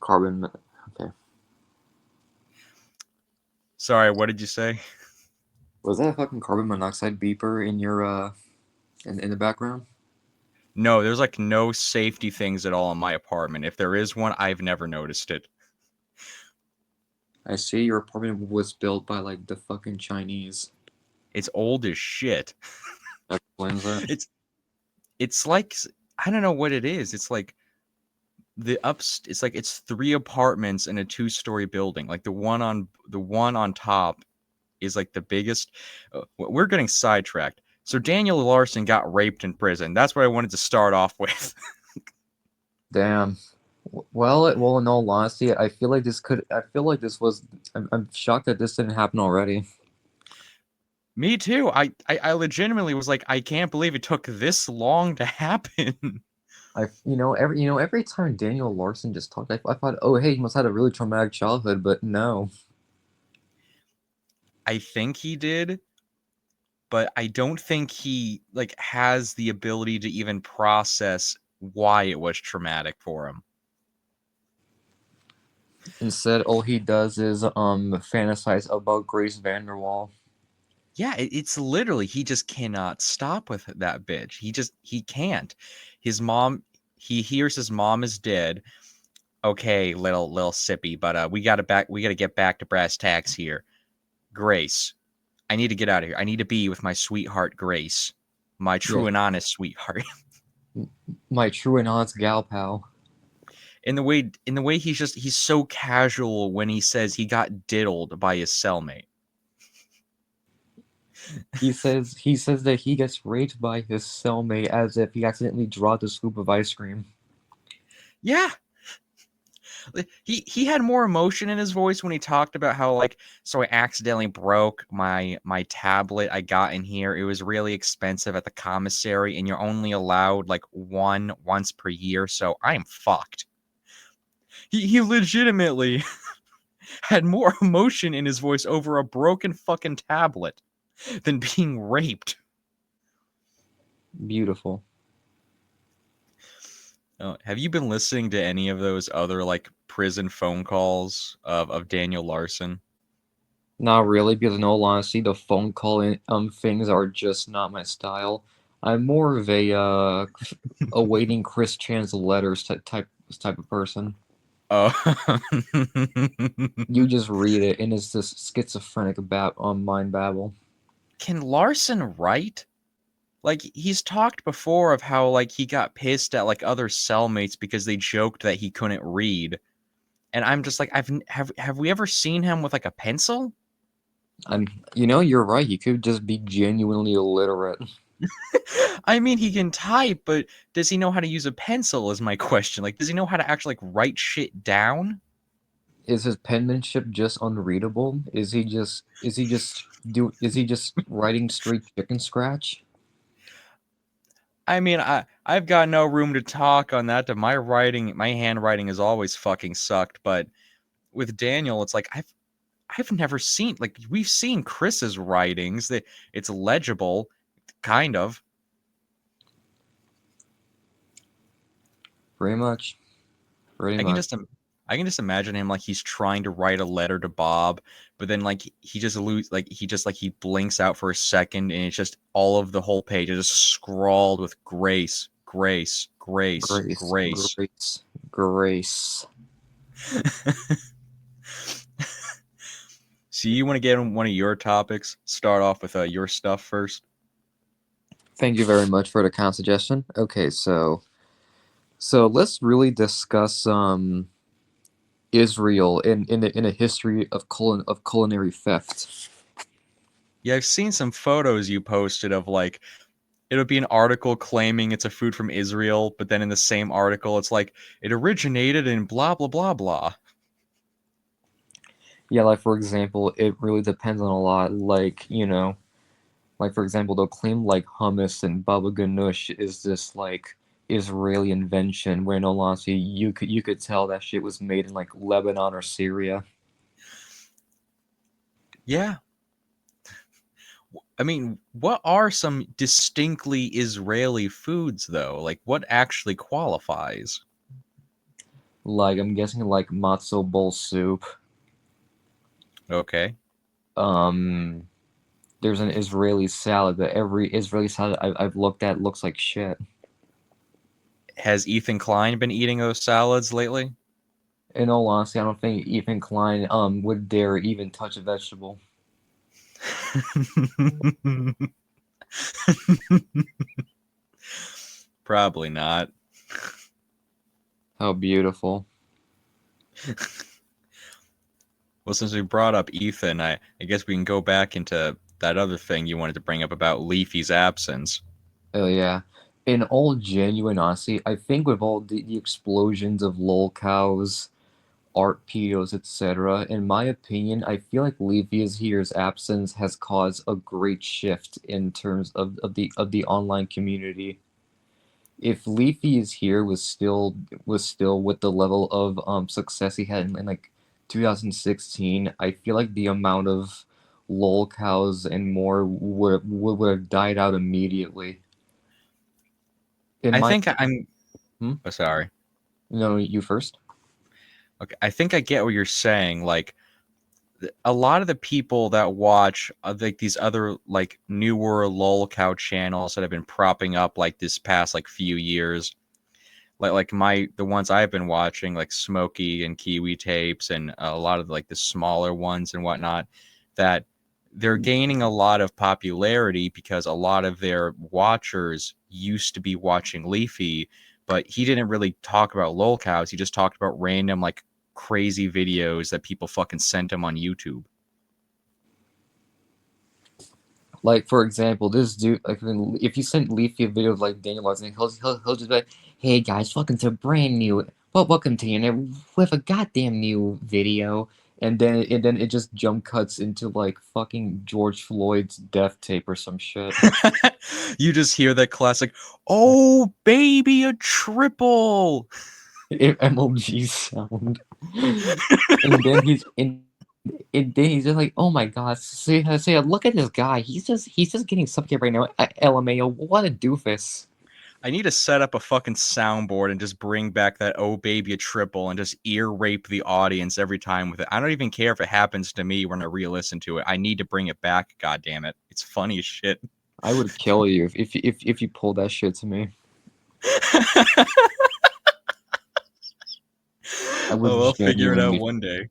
carbon. Okay, Sorry, what did you say? was that a fucking carbon monoxide beeper in your in the background? No, there's like no safety things at all in my apartment. If there is one, I've never noticed it. I see your apartment was built by like the fucking Chinese. It's old as shit. That explains that. It's it's like I don't know what it is. It's like it's like it's three apartments in a two-story building. Like the one on top is like the biggest. We're getting sidetracked. So Daniel Larson got raped in prison. That's what I wanted to start off with. Damn. Well, in all honesty, I feel like this could. I feel like this was. I'm shocked that this didn't happen already. Me too. I legitimately was like, I can't believe it took this long to happen. Every time Daniel Larson just talked, I thought, oh, hey, he must have had a really traumatic childhood, but no. I think he did, but I don't think he like has the ability to even process why it was traumatic for him. Instead, all he does is fantasize about Grace Vanderwall. Yeah, it's literally he just cannot stop with that bitch. He can't. His mom he hears his mom is dead. Okay, little sippy, but we got to get back to brass tacks here. Grace, I need to get out of here. I need to be with my sweetheart Grace, my Yeah, true and honest sweetheart. my true and honest gal pal. In the way he's so casual when he says he got diddled by his cellmate. He says that he gets raped by his cellmate as if he accidentally dropped a scoop of ice cream. Yeah, he had more emotion in his voice when he talked about how like so I accidentally broke my tablet I got in here. It was really expensive at the commissary, and you're only allowed like one once per year, so I am fucked. He legitimately had more emotion in his voice over a broken fucking tablet than being raped. Beautiful. Have you been listening to any of those other like prison phone calls of Daniel Larson? Not really, because in all honesty, the phone call things are just not my style. I'm more of a awaiting Chris Chan's letters type of person. Oh, You just read it, and it's this schizophrenic mind babble. can Larson write? Like he's talked before of how like he got pissed at like other cellmates because they joked that he couldn't read, and I'm just like, have we ever seen him with like a pencil? And you're right. He could just be genuinely illiterate. I mean, he can type, but does he know how to use a pencil? Is my question. Like, does he know how to actually like write shit down? Is his penmanship just unreadable? Is he just writing straight chicken scratch? I mean, I've got no room to talk on that. My handwriting has always fucking sucked. But with Daniel, it's like I've never seen like we've seen Chris's writings. That it's legible, kind of. Pretty much. Pretty I can much. just I can just imagine him like he's trying to write a letter to Bob, but then like he just he blinks out for a second, and it's just all of the whole page is just scrawled with grace, grace, grace, Grace, grace. grace, grace. So you want to get on one of your topics? Start off with your stuff first. Thank you very much for the kind suggestion. Okay, so let's really discuss Israel in a history of culinary theft. Yeah, I've seen some photos you posted of like it'll be an article claiming it's a food from Israel, but then in the same article it's like it originated in blah blah blah blah. Yeah, like for example, it really depends on a lot. Like for example, they'll claim like hummus and baba ganoush is this like Israeli invention, where in all honesty, you could tell that shit was made in like Lebanon or Syria. Yeah. I mean, what are some distinctly Israeli foods though? Like what actually qualifies? Like I'm guessing like matzo bowl soup. Okay. Um, there's an Israeli salad, but every Israeli salad I've looked at looks like shit. Has Ethan Klein been eating those salads lately? In all honesty, I don't think Ethan Klein would dare even touch a vegetable. Probably not. How beautiful. Well, since we brought up Ethan, I guess we can go back into that other thing you wanted to bring up about Leafy's absence. Oh yeah. In all genuine honesty, I think with all the explosions of lol cows, art pedos, etc., in my opinion, I feel like Levi's here's absence has caused a great shift in terms of the online community. If Leafy is here was still with the level of success he had in like 2016, I feel like the amount of lol cows and more would have died out immediately. In I my think I'm. hmm? Oh, sorry. No, you first. Okay, I think I get what you're saying. Like a lot of the people that watch like these other like newer lol cow channels that have been propping up like this past like few years, like my the ones I've been watching, like Smokey and Kiwi Tapes, and a lot of like the smaller ones and whatnot, that they're gaining a lot of popularity because a lot of their watchers used to be watching Leafy, but he didn't really talk about lol cows. He just talked about random like crazy videos that people fucking sent him on YouTube. Like for example, this dude, like if you send Leafy a video of like Daniel Larson, he'll just be like, "Hey guys, welcome to a brand new, welcome to the internet with a goddamn new video," and then it just jump cuts into like fucking George Floyd's death tape or some shit. You just hear that classic, "Oh baby, a triple." MLG sound, and then he's just like, "Oh my god, say, look at this guy. He's just getting suffocated right now. LMAO, what a doofus." I need to set up a fucking soundboard and just bring back that "Oh baby, a triple" and just ear rape the audience every time with it. I don't even care if it happens to me when I re-listen to it. I need to bring it back. God damn it, it's funny as shit. I would kill you if you pulled that shit to me. I would Oh, I'll figure it out genuinely. one day.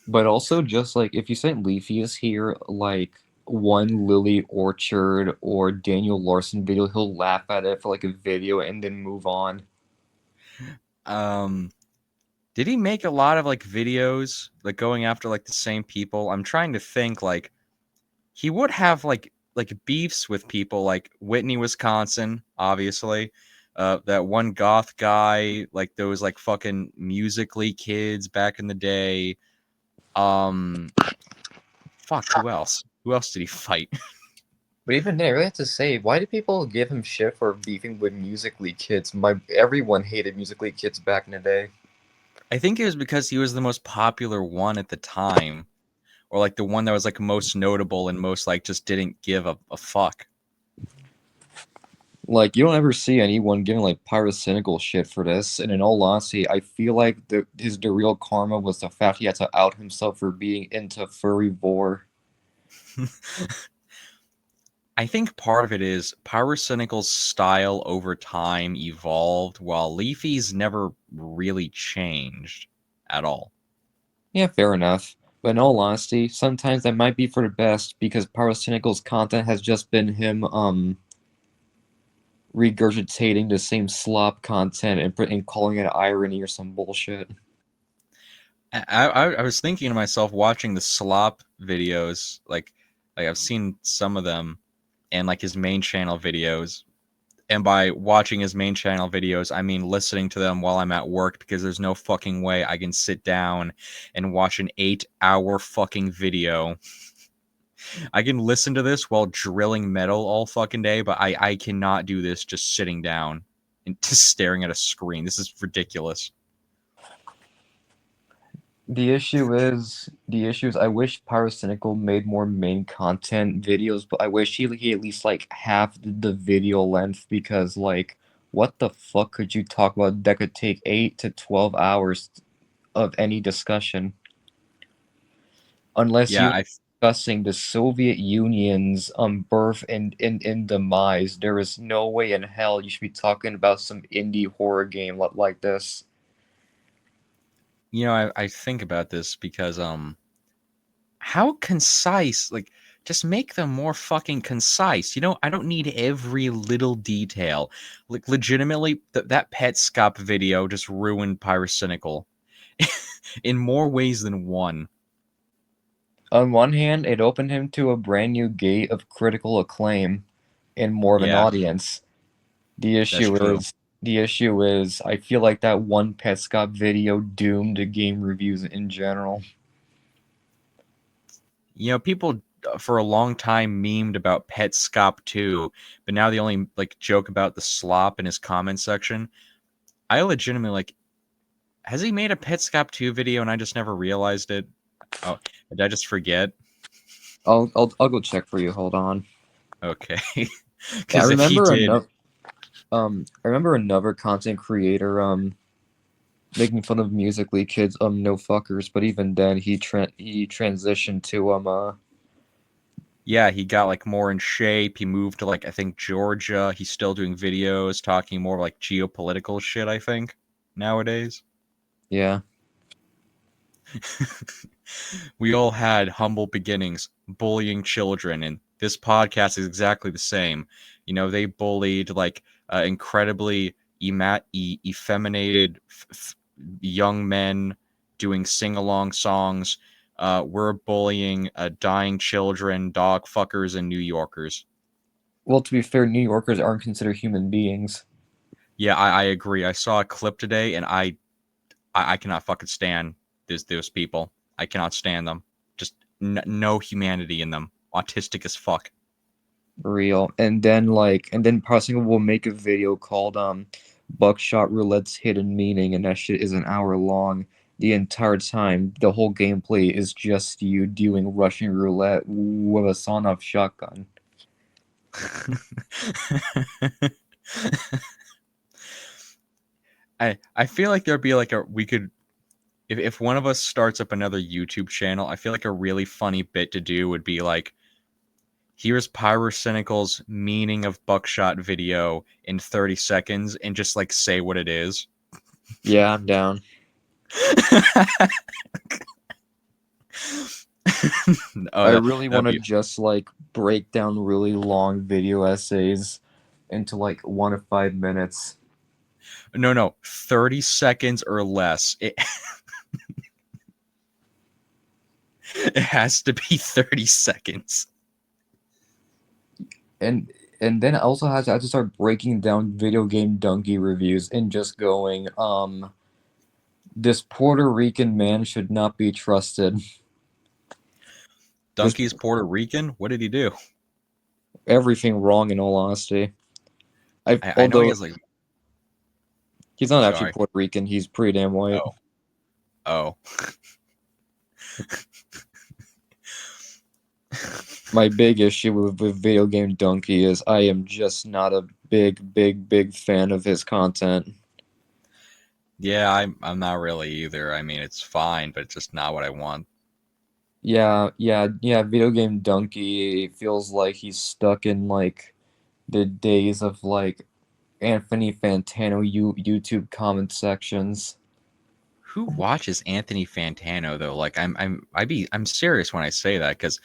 But also, just like if you sent Leafius here, like one Lily Orchard or Daniel Larson video, he'll laugh at it for like a video and then move on. Um, did he make a lot of like videos like going after like the same people? I'm trying to think like he would have like beefs with people like Whitney, Wisconsin, obviously. That one goth guy, like those like fucking musically kids back in the day. Um, fuck, who else? Who else did he fight? But even then, I really have to say, why do people give him shit for beefing with Musically Kids? Everyone hated Musically Kids back in the day. I think it was because he was the most popular one at the time, or like the one that was like most notable and most like just didn't give a fuck. Like, you don't ever see anyone giving like pyrocynical shit for this. And in all honesty, I feel like the real karma was the fact he had to out himself for being into furry vor. I think part of it is Pyrocynical's style over time evolved, while Leafy's never really changed at all. Yeah, fair enough. But in all honesty, sometimes that might be for the best because pyrocynical's content has just been him regurgitating the same slop content and calling it irony or some bullshit. I was thinking to myself watching the slop videos, like I've seen some of them, and like his main channel videos. And by watching his main channel videos, I mean listening to them while I'm at work because there's no fucking way I can sit down and watch an 8 hour fucking video. I can listen to this while drilling metal all fucking day, but I cannot do this just sitting down and just staring at a screen. This is ridiculous. The issue is I wish Pyrocynical made more main content videos, but I wish he at least like half the video length because like what the fuck could you talk about that could take 8 to 12 hours of any discussion? Unless Yeah, you're discussing the Soviet Union's birth and demise, there is no way in hell you should be talking about some indie horror game like this. I think about this because how concise, like, just make them more fucking concise. I don't need every little detail. Like, legitimately, that Petscop video just ruined Pyrocynical in more ways than one. On one hand, it opened him to a brand new gate of critical acclaim and more of an Yeah, audience. The that's issue true. is, the issue is, I feel like that one Petscop video doomed game reviews in general. People for a long time memed about Petscop 2, but now they only like joke about the slop in his comment section. I legitimately like, has he made a Petscop 2 video and I just never realized it? Oh, did I just forget? I'll go check for you. Hold on. Okay. Yeah, Because if he did, I remember another content creator making fun of Musically kids no fuckers, but even then he transitioned to yeah, he got like more in shape. He moved to like I think Georgia. He's still doing videos talking more like geopolitical shit, I think, nowadays. yeah. We all had humble beginnings, bullying children, and this podcast is exactly the same. They bullied like incredibly effeminated young men doing sing-along songs. We're bullying dying children, dog fuckers, and New Yorkers. Well, to be fair, New Yorkers aren't considered human beings. Yeah, I agree. I saw a clip today, and I cannot fucking stand those people. I cannot stand them. Just no humanity in them. Autistic as fuck. Real. And then Parsing will make a video called Buckshot Roulette's Hidden Meaning, and that shit is an hour long. The entire time, the whole gameplay is just you doing Russian roulette with a sawn-off shotgun. I feel like there'd be like a we could if one of us starts up another YouTube channel, I feel like a really funny bit to do would be like, here's Pyrocynical's meaning of buckshot video in 30 seconds and just like say what it is. Yeah, I'm down. Oh, I really that'd want to be just like break down really long video essays into like 1 to 5 minutes. no 30 seconds or less. It has to be 30 seconds. And and then I also have to start breaking down video game donkey reviews and just going, this Puerto Rican man should not be trusted. This Donkey's Puerto Rican? What did he do? everything wrong in all honesty. I I know he although has like, he's not actually sorry. Puerto Rican, he's pretty damn white. Oh. Oh. My big issue with video game donkey is I am just not a big fan of his content. Yeah, I'm not really either. I mean, it's fine, but it's just not what I want. Yeah. Video game donkey feels like he's stuck in like the days of like Anthony Fantano YouTube comment sections. Who watches Anthony Fantano though? Like I'm serious when I say that because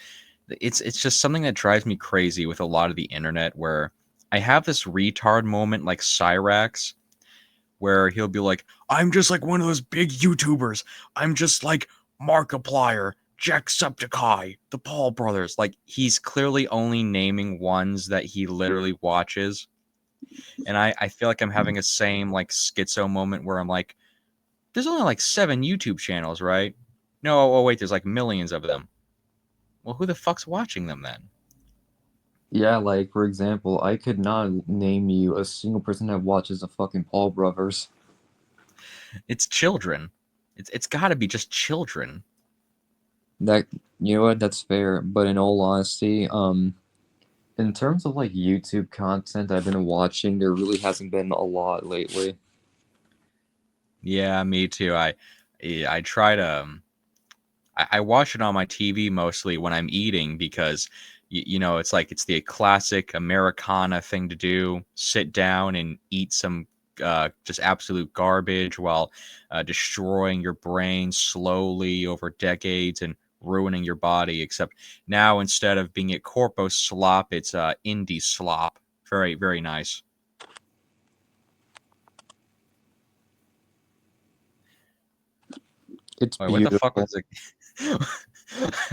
it's just something that drives me crazy with a lot of the internet where I have this retard moment like Cyrax where he'll be like, I'm just like one of those big YouTubers. I'm just like Markiplier, Jacksepticeye, the Paul brothers. Like he's clearly only naming ones that he literally watches. And I feel like I'm having a same like schizo moment where I'm like, there's only like 7 YouTube channels, right? No, oh wait, there's like millions of them. Well, who the fuck's watching them then? Yeah, like for example, I could not name you a single person that watches the fucking Paul Brothers. It's children. It's got to be just children. That you know what? That's fair. But in all honesty, In terms of like YouTube content I've been watching, there really hasn't been a lot lately. Yeah, me too. I try to I watch it on my TV mostly when I'm eating because it's like it's the classic Americana thing to do. Sit down and eat some just absolute garbage while destroying your brain slowly over decades and ruining your body. Except now instead of being it corpo slop, it's indie slop. Very, very nice. It's Wait, what the fuck beautiful. was it?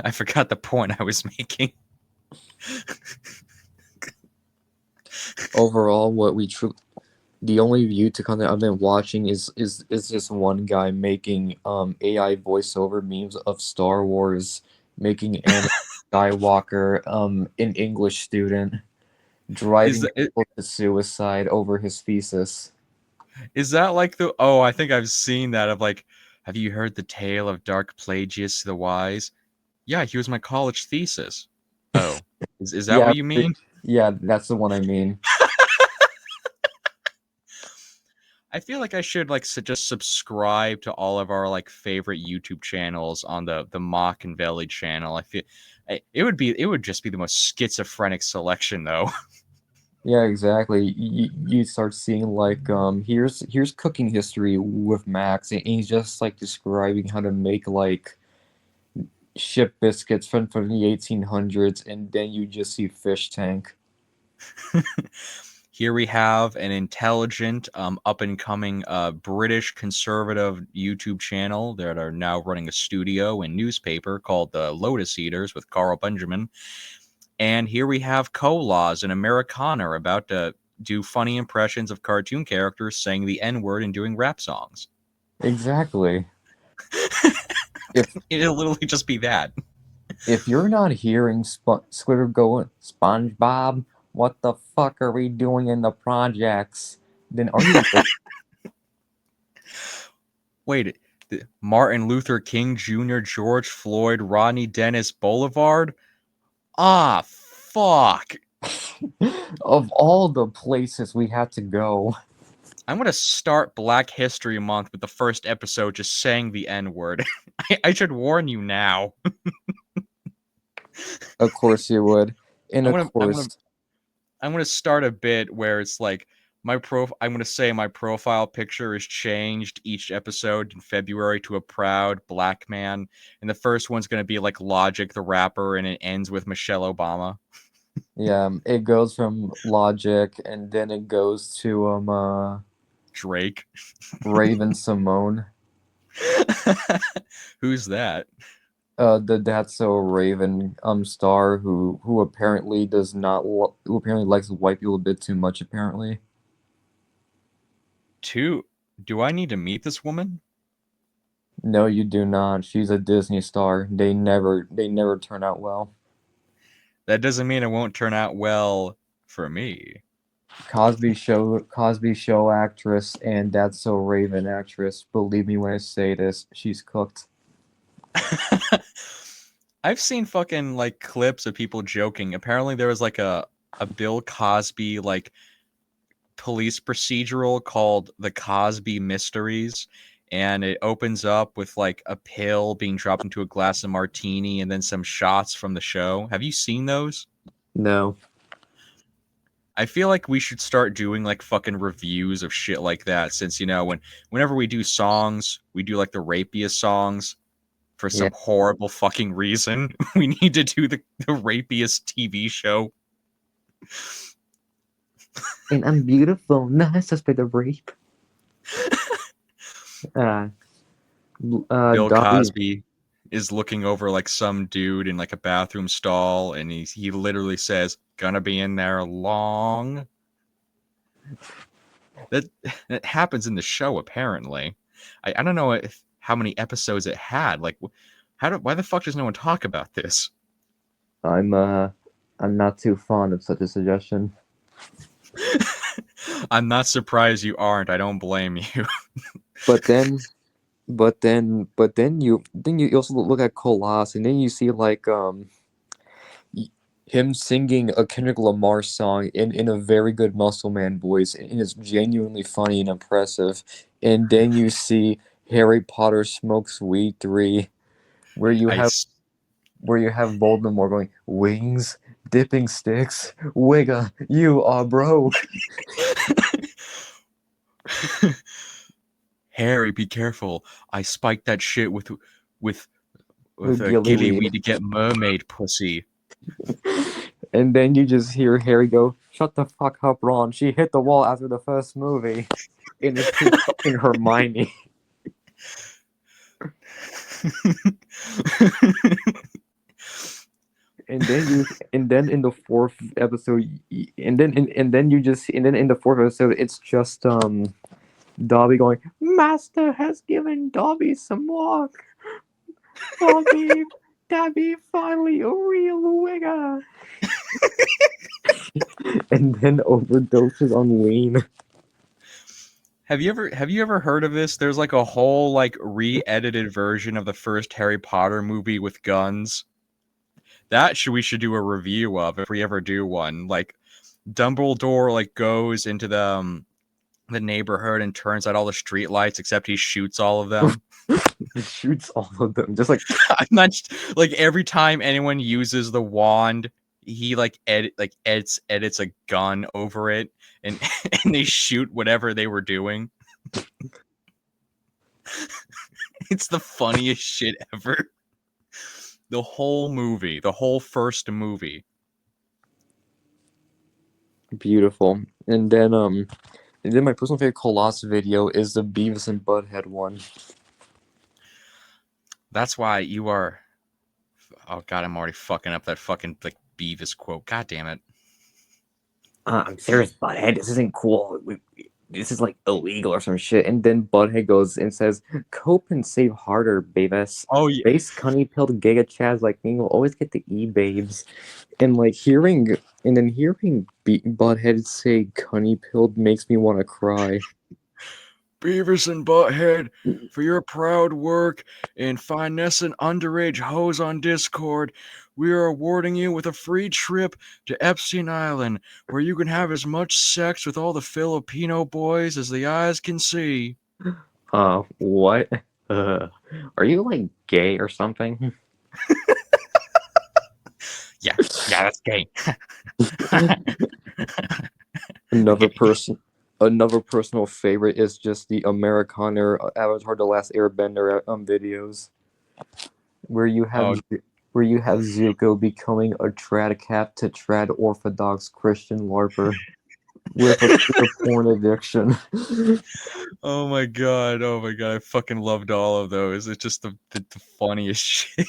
I forgot the point I was making. Overall, the only YouTube content I've been watching is this one guy making AI voiceover memes of Star Wars, making Anakin Skywalker an English student Is driving that, people to suicide over his thesis. is that like the oh, I think I've seen that of like, have you heard the tale of Dark Plagueis the Wise? Yeah, he was my college thesis. Oh, is that Yeah, what you mean? yeah, that's the one I mean. I feel like I should like just subscribe to all of our like favorite YouTube channels on the Mach&Velli channel. I feel it would just be the most schizophrenic selection though. Yeah, exactly. You start seeing like here's cooking history with Max, and he's just like describing how to make like ship biscuits from the 1800s, and then you just see fish tank. Here we have an intelligent, up and coming British conservative YouTube channel that are now running a studio and newspaper called the Lotus Eaters with Carl Benjamin. And here we have Colas, an Americana, about to do funny impressions of cartoon characters saying the N word and doing rap songs. Exactly. If It'll literally just be that. if you're not hearing Squidward going, SpongeBob, what the fuck are we doing in the projects? Then are you Wait, Martin Luther King Jr., George Floyd, Rodney Dennis Boulevard? Ah, fuck. of all the places we had to go? I'm gonna start Black History Month with the first episode just saying the N word. I should warn you now. Of course you would. And I'm of gonna I'm gonna course, I'm gonna start a bit where it's like I'm gonna say my profile picture is changed each episode in February to a proud black man, and the first one's gonna be like Logic the rapper, and it ends with Michelle Obama. yeah, it goes from Logic and then it goes to Drake. Raven Simone. Who's that? The That's So Raven star who apparently does not who apparently likes white people a bit too much apparently. Two. Do I need to meet this woman? No, you do not. She's a Disney star. They never turn out well. That doesn't mean it won't turn out well for me. Cosby Show actress and That's So Raven actress. Believe me when I say this, she's cooked. I've seen fucking like clips of people joking. Apparently there was like a Bill Cosby like police procedural called The Cosby Mysteries, and it opens up with like a pill being dropped into a glass of martini and then some shots from the show. Have you seen those? No. I feel like we should start doing like fucking reviews of shit like that since whenever we do songs, we do like the rapiest songs for Yeah. some horrible fucking reason. We need to do the rapiest TV show. And I'm beautiful, not suspect of rape. Uh, Bill Dobby. Cosby is looking over like some dude in like a bathroom stall, and he literally says, "Gonna be in there long." That that happens in the show apparently. I don't know if how many episodes it had. Like, why the fuck does no one talk about this? I'm I'm not too fond of such a suggestion. I'm not surprised you aren't. I don't blame you. But then you also look at Colas, and then you see like him singing a Kendrick Lamar song in a very good Muscle Man voice, and it's genuinely funny and impressive. And then you see Harry Potter Smokes Weed 3, where you I have s- where you have Voldemort going, "Wings, dipping sticks, Wigga, you are broke." Harry, be careful. I spiked that shit with with With a gilly weed Gillyweed. to get mermaid pussy. And then you just hear Harry go, "Shut the fuck up, Ron. She hit the wall after the first movie." And it's his fucking Hermione. And then in the fourth episode, and then in the fourth episode, it's just Dobby going, "Master has given Dobby some work. Dobby, Dobby, finally a real wigger." And then overdoses on Wayne. Have you ever heard of this? There's like a whole like re-edited version of the first Harry Potter movie with guns. We should do a review of if we ever do one. Like Dumbledore like goes into the neighborhood and turns out all the street lights except he shoots all of them. He shoots all of them, just like I'm not like every time anyone uses the wand, he like edits a gun over it and and they shoot whatever they were doing. It's the funniest shit ever. The whole movie, the whole first movie. beautiful. And then my personal favorite Colossus video is the Beavis and Butthead one. That's why you are. Oh god, I'm already fucking up that fucking like Beavis quote. God damn it. I'm serious, Butthead. This isn't cool. This is like illegal or some shit. And then Butthead goes and says, "Cope and save harder, Beavis. Oh yeah. Base cunny pilled giga chads like me will always get the e-babes." And like hearing Butthead say "cunny pilled" makes me want to cry. Beavis and Butthead, for your proud work in finessing underage hoes on Discord, we are awarding you with a free trip to Epstein Island, where you can have as much sex with all the Filipino boys as the eyes can see. What? Uh, are you like gay or something? Yeah, yeah, that's gay. Another Gay. person, another personal favorite is just the Americaner Avatar: The Last Airbender videos, where you have Oh, where you have Zuko becoming a trad cap to trad orthodox Christian LARPer with a clear porn addiction. oh my god, oh my god, I fucking loved all of those. It's just the funniest shit.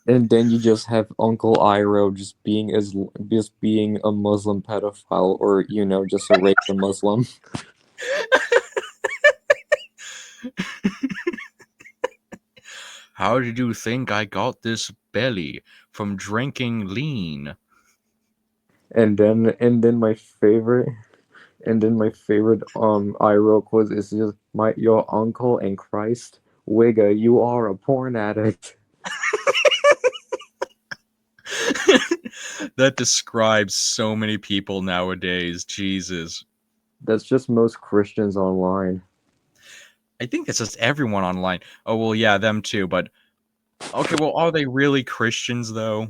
And then you just have Uncle Iroh just being a Muslim pedophile, or just a regular Muslim. How did you think I got this belly? From drinking lean. And then my favorite Iroh quote is just my your uncle and Christ. Wigga, you are a porn addict. That describes so many people nowadays. Jesus. That's just most Christians online. I think it's just everyone online. Oh, well, yeah, them too. But okay, well, are they really Christians, though?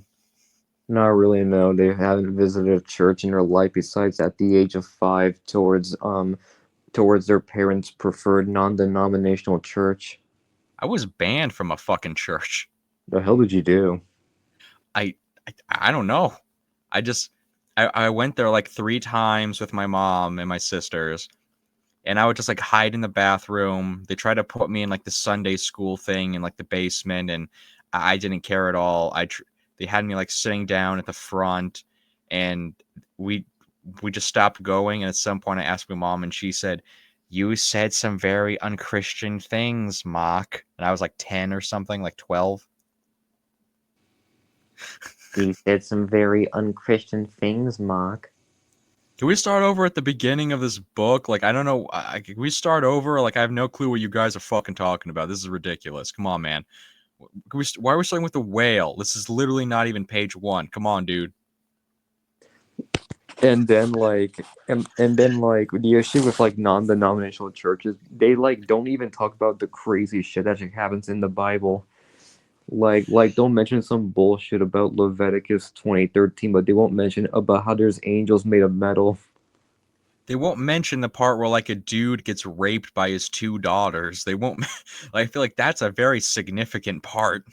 Not really, no. They haven't visited a church in their life besides at the age of 5 towards their parents' preferred non-denominational church. I was banned from a fucking church. The hell did you do? I, I don't know. I just, I went there like 3 times with my mom and my sisters. And I would just like hide in the bathroom. They tried to put me in like the Sunday school thing in like the basement, and I didn't care at all. They had me like sitting down at the front, and we we just stopped going. And at some point, I asked my mom, and she said, "You said some very unchristian things, Mach." And I was like 10 or something, like 12. You said some very unchristian things, Mark. Can we start over at the beginning of this book? Like, I don't know. Can we start over? Like, I have no clue what you guys are fucking talking about. This is ridiculous. Come on, man. Why are we starting with the whale? This is literally not even page 1. Come on, dude. And then and then like the issue with like non-denominational churches, they like don't even talk about the crazy shit that actually happens in the Bible. Like they'll mention some bullshit about Leviticus 20:13, but they won't mention about how there's angels made of metal. They won't mention the part where like a dude gets raped by his two daughters. They won't. I feel like that's a very significant part.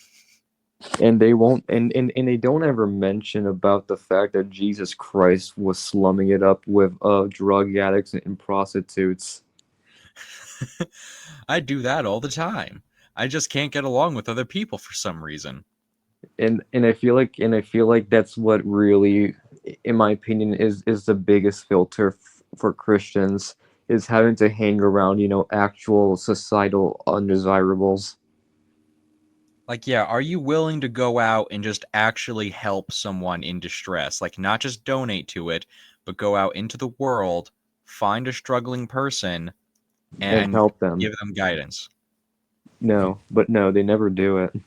And they won't and they don't ever mention about the fact that Jesus Christ was slumming it up with drug addicts and prostitutes. I do that all the time. I just can't get along with other people for some reason. And I feel like that's what really, in my opinion, is the biggest filter for Christians, is having to hang around, actual societal undesirables. Like, yeah, are you willing to go out and just actually help someone in distress? Like, not just donate to it, but go out into the world, find a struggling person, And and help them. give them guidance. No, but no, they never do it.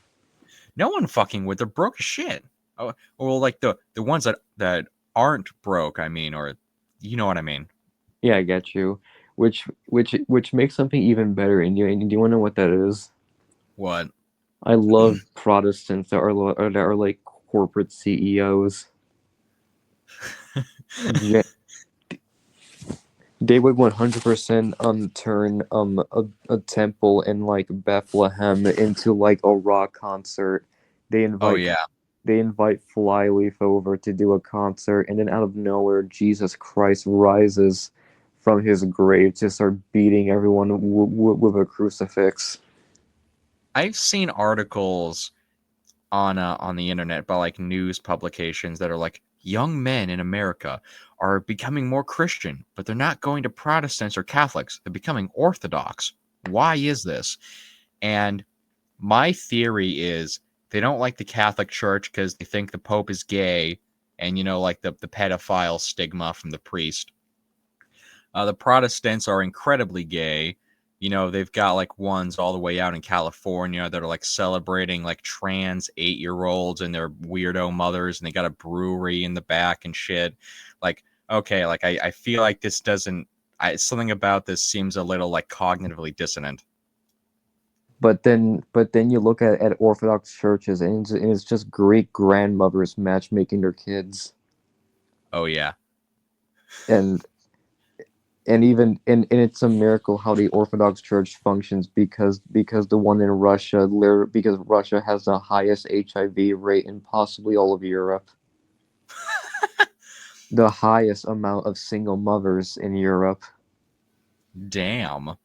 No one fucking would. They're broke as shit. Oh, well, like the ones that aren't broke. I mean, or you know what I mean. Yeah, I get you. Which makes something even better. And do you want to know what that is? What? I love Protestants that are like corporate CEOs. They would 100% turn a temple in like Bethlehem into like a rock concert. They Oh invite yeah. they invite Flyleaf over to do a concert, and then out of nowhere, Jesus Christ rises from his grave to start beating everyone with a crucifix. I've seen articles on the internet by like news publications that are like young men in America are becoming more Christian, but they're not going to Protestants or Catholics. They're becoming Orthodox. Why is this? And my theory is they don't like the Catholic Church because they think the Pope is gay and like the pedophile stigma from the priest. The Protestants are incredibly gay. They've got like ones all the way out in California that are like celebrating like trans 8-year-olds and their weirdo mothers, and they got a brewery in the back and shit. Like, okay, like I feel like this doesn't, something about this seems a little like cognitively dissonant. But then you look at Orthodox churches, and it's just great grandmothers matchmaking their kids, Oh, yeah. and and it's a miracle how the Orthodox Church functions, because the one in Russia, because Russia has the highest HIV rate in possibly all of Europe, the highest amount of single mothers in Europe, Damn.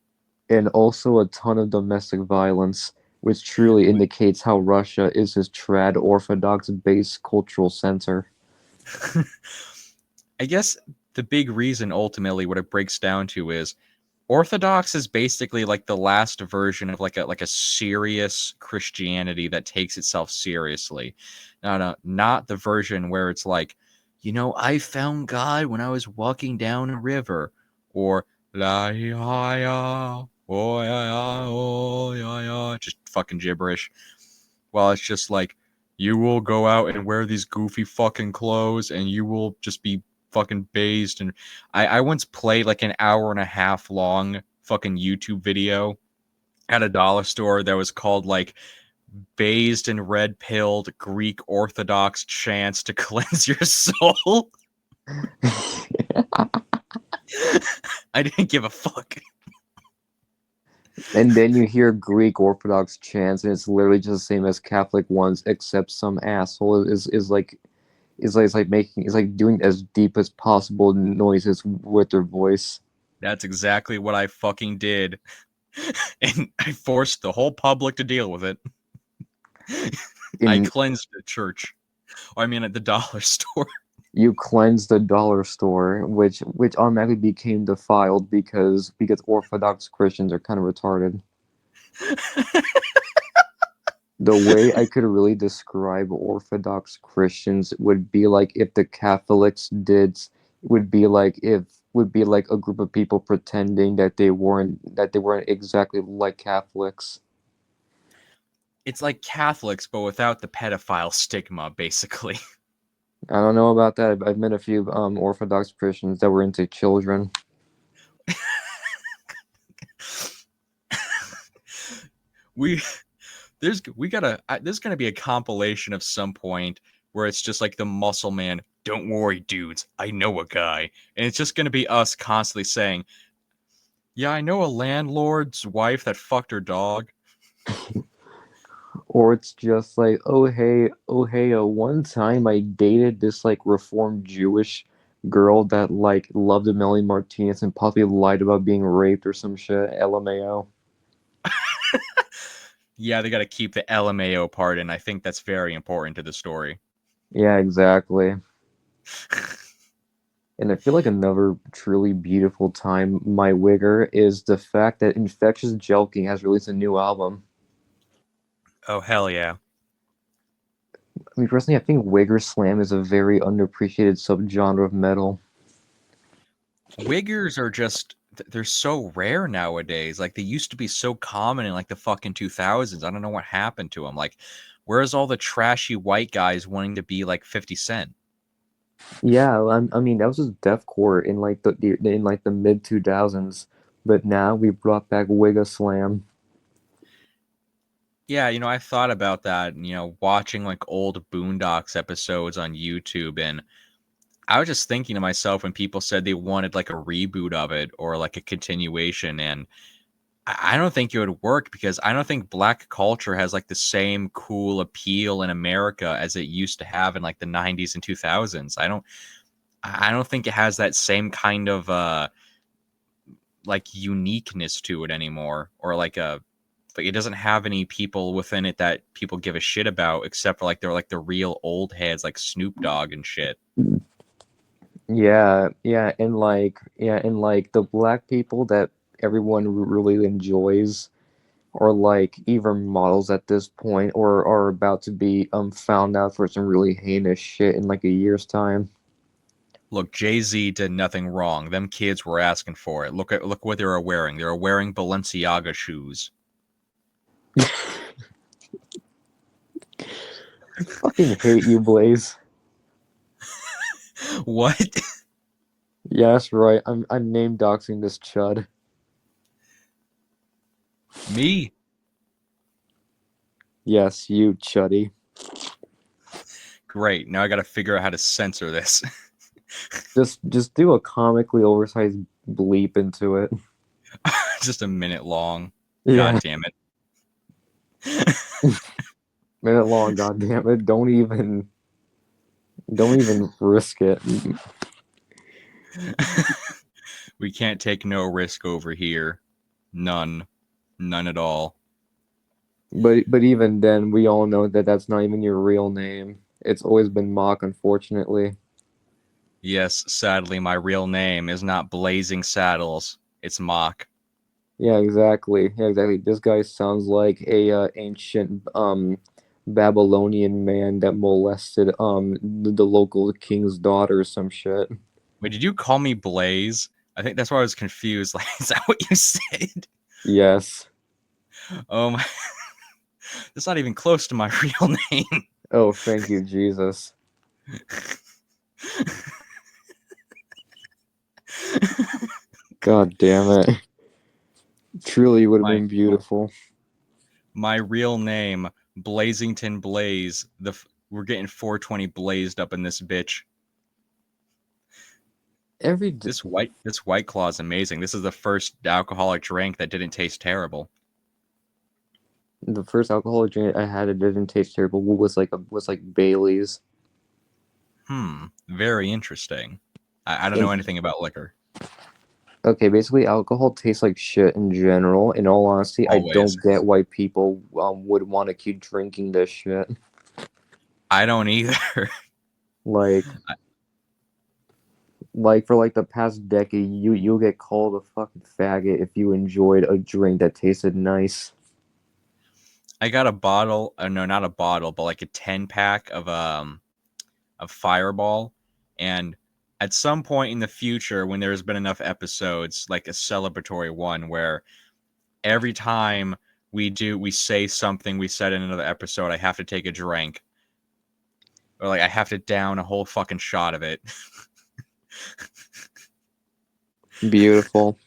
and also a ton of domestic violence, which truly indicates how Russia is this trad Orthodox based cultural center. I guess the big reason ultimately what it breaks down to is Orthodox is basically like the last version of like a serious Christianity that takes itself seriously. Not the version where it's like, I found God when I was walking down a river, or la ya ya oh ya ya oh ya ya, just fucking gibberish. Well, it's just like you will go out and wear these goofy fucking clothes and you will just be fucking based. And I once played like an hour and a half long fucking YouTube video at a dollar store that was called like "Based and Red Pilled Greek Orthodox Chants to Cleanse Your Soul." I didn't give a fuck. And then you hear Greek Orthodox chants, and it's literally just the same as Catholic ones, except some asshole is like doing as deep as possible noises with their voice. That's exactly what I fucking did. And I forced the whole public to deal with it. I In cleansed the church. I mean, at the dollar store. You cleanse the dollar store, which automatically became defiled because Orthodox Christians are kind of retarded. The way I could really describe Orthodox Christians would be like if the Catholics did would be like a group of people pretending that they weren't exactly like Catholics. It's like Catholics, but without the pedophile stigma, basically. I don't know about that. I've met a few Orthodox Christians that were into children. we there's gonna be a compilation of some point where it's just like the muscle man. Don't worry, dudes. I know a guy, and it's just gonna be us constantly saying, "Yeah, I know a landlord's wife that fucked her dog." Or it's just like, oh hey, one time I dated this like reformed Jewish girl that like loved Amelie Martinez and possibly lied about being raped or some shit. LMAO. Yeah, they got to keep the LMAO part in. I think that's very important to the story. Yeah, exactly. And I feel like another truly beautiful time, my wigger, is the fact that Infectious Joking has released a new album. Oh hell yeah. I mean, personally, I think Wigger Slam is a very underappreciated subgenre of metal. Wiggers are just they're so rare nowadays. Like they used to be so common in like the fucking 2000s. I don't know what happened to them. Like where's all the trashy white guys wanting to be like 50 Cent? Yeah, I mean that was just deathcore in like the mid 2000s, but now we brought back Wigga Slam. Yeah, I thought about that, watching like old Boondocks episodes on YouTube, and I was just thinking to myself when people said they wanted like a reboot of it or like a continuation, and I don't think it would work because I don't think black culture has like the same cool appeal in America as it used to have in like the 90s and 2000s. I don't think it has that same kind of like uniqueness to it anymore, or like it doesn't have any people within it that people give a shit about except for like they're like the real old heads like Snoop Dogg and shit. And like the black people that everyone really enjoys are like either models at this point or are about to be found out for some really heinous shit in like a year's time. Look, Jay-Z did nothing wrong. Them kids were asking for it. Look what they were wearing. They were wearing Balenciaga shoes. Fucking hate you, Blaze. What? Yeah, that's right. I'm name doxing this chud. Me? Yes, you chuddy. Great. Now I got to figure out how to censor this. Just do a comically oversized bleep into it. Just a minute long. Yeah, God damn it. minute long. God damn it! Don't even risk it. We can't take no risk over here. None. None at all. But even then, we all know that that's not even your real name. It's always been Mock, unfortunately. Yes, sadly, my real name is not Blazing Saddles. It's Mock. Yeah, exactly. Yeah, exactly. This guy sounds like a ancient Babylonian man that molested the local king's daughter or some shit. Wait, did you call me Blaze? I think that's why I was confused. Like, is that what you said? Yes. Oh my, that's not even close to my real name. Oh, thank you, Jesus. God damn it. Truly would have my been beautiful. my real name, Blazington Blaze. We're getting 420 blazed up in this bitch. Every d- This white claw is amazing. This is the first alcoholic drink that didn't taste terrible. the first alcoholic drink I had it didn't taste terrible. Was like Bailey's. Very interesting. I don't know And anything about liquor. okay, basically alcohol tastes like shit in general. In all honesty, I Always. don't get why people would want to keep drinking this shit. I don't either. Like like for like the past decade, you'll get called a fucking faggot if you enjoyed a drink that tasted nice. I got a bottle, no, not a bottle, but like a 10 pack of Fireball, and at some point in the future when there's been enough episodes, like a celebratory one where every time we say something we said in another episode, I have to take a drink. or like I have to down a whole fucking shot of it. Beautiful.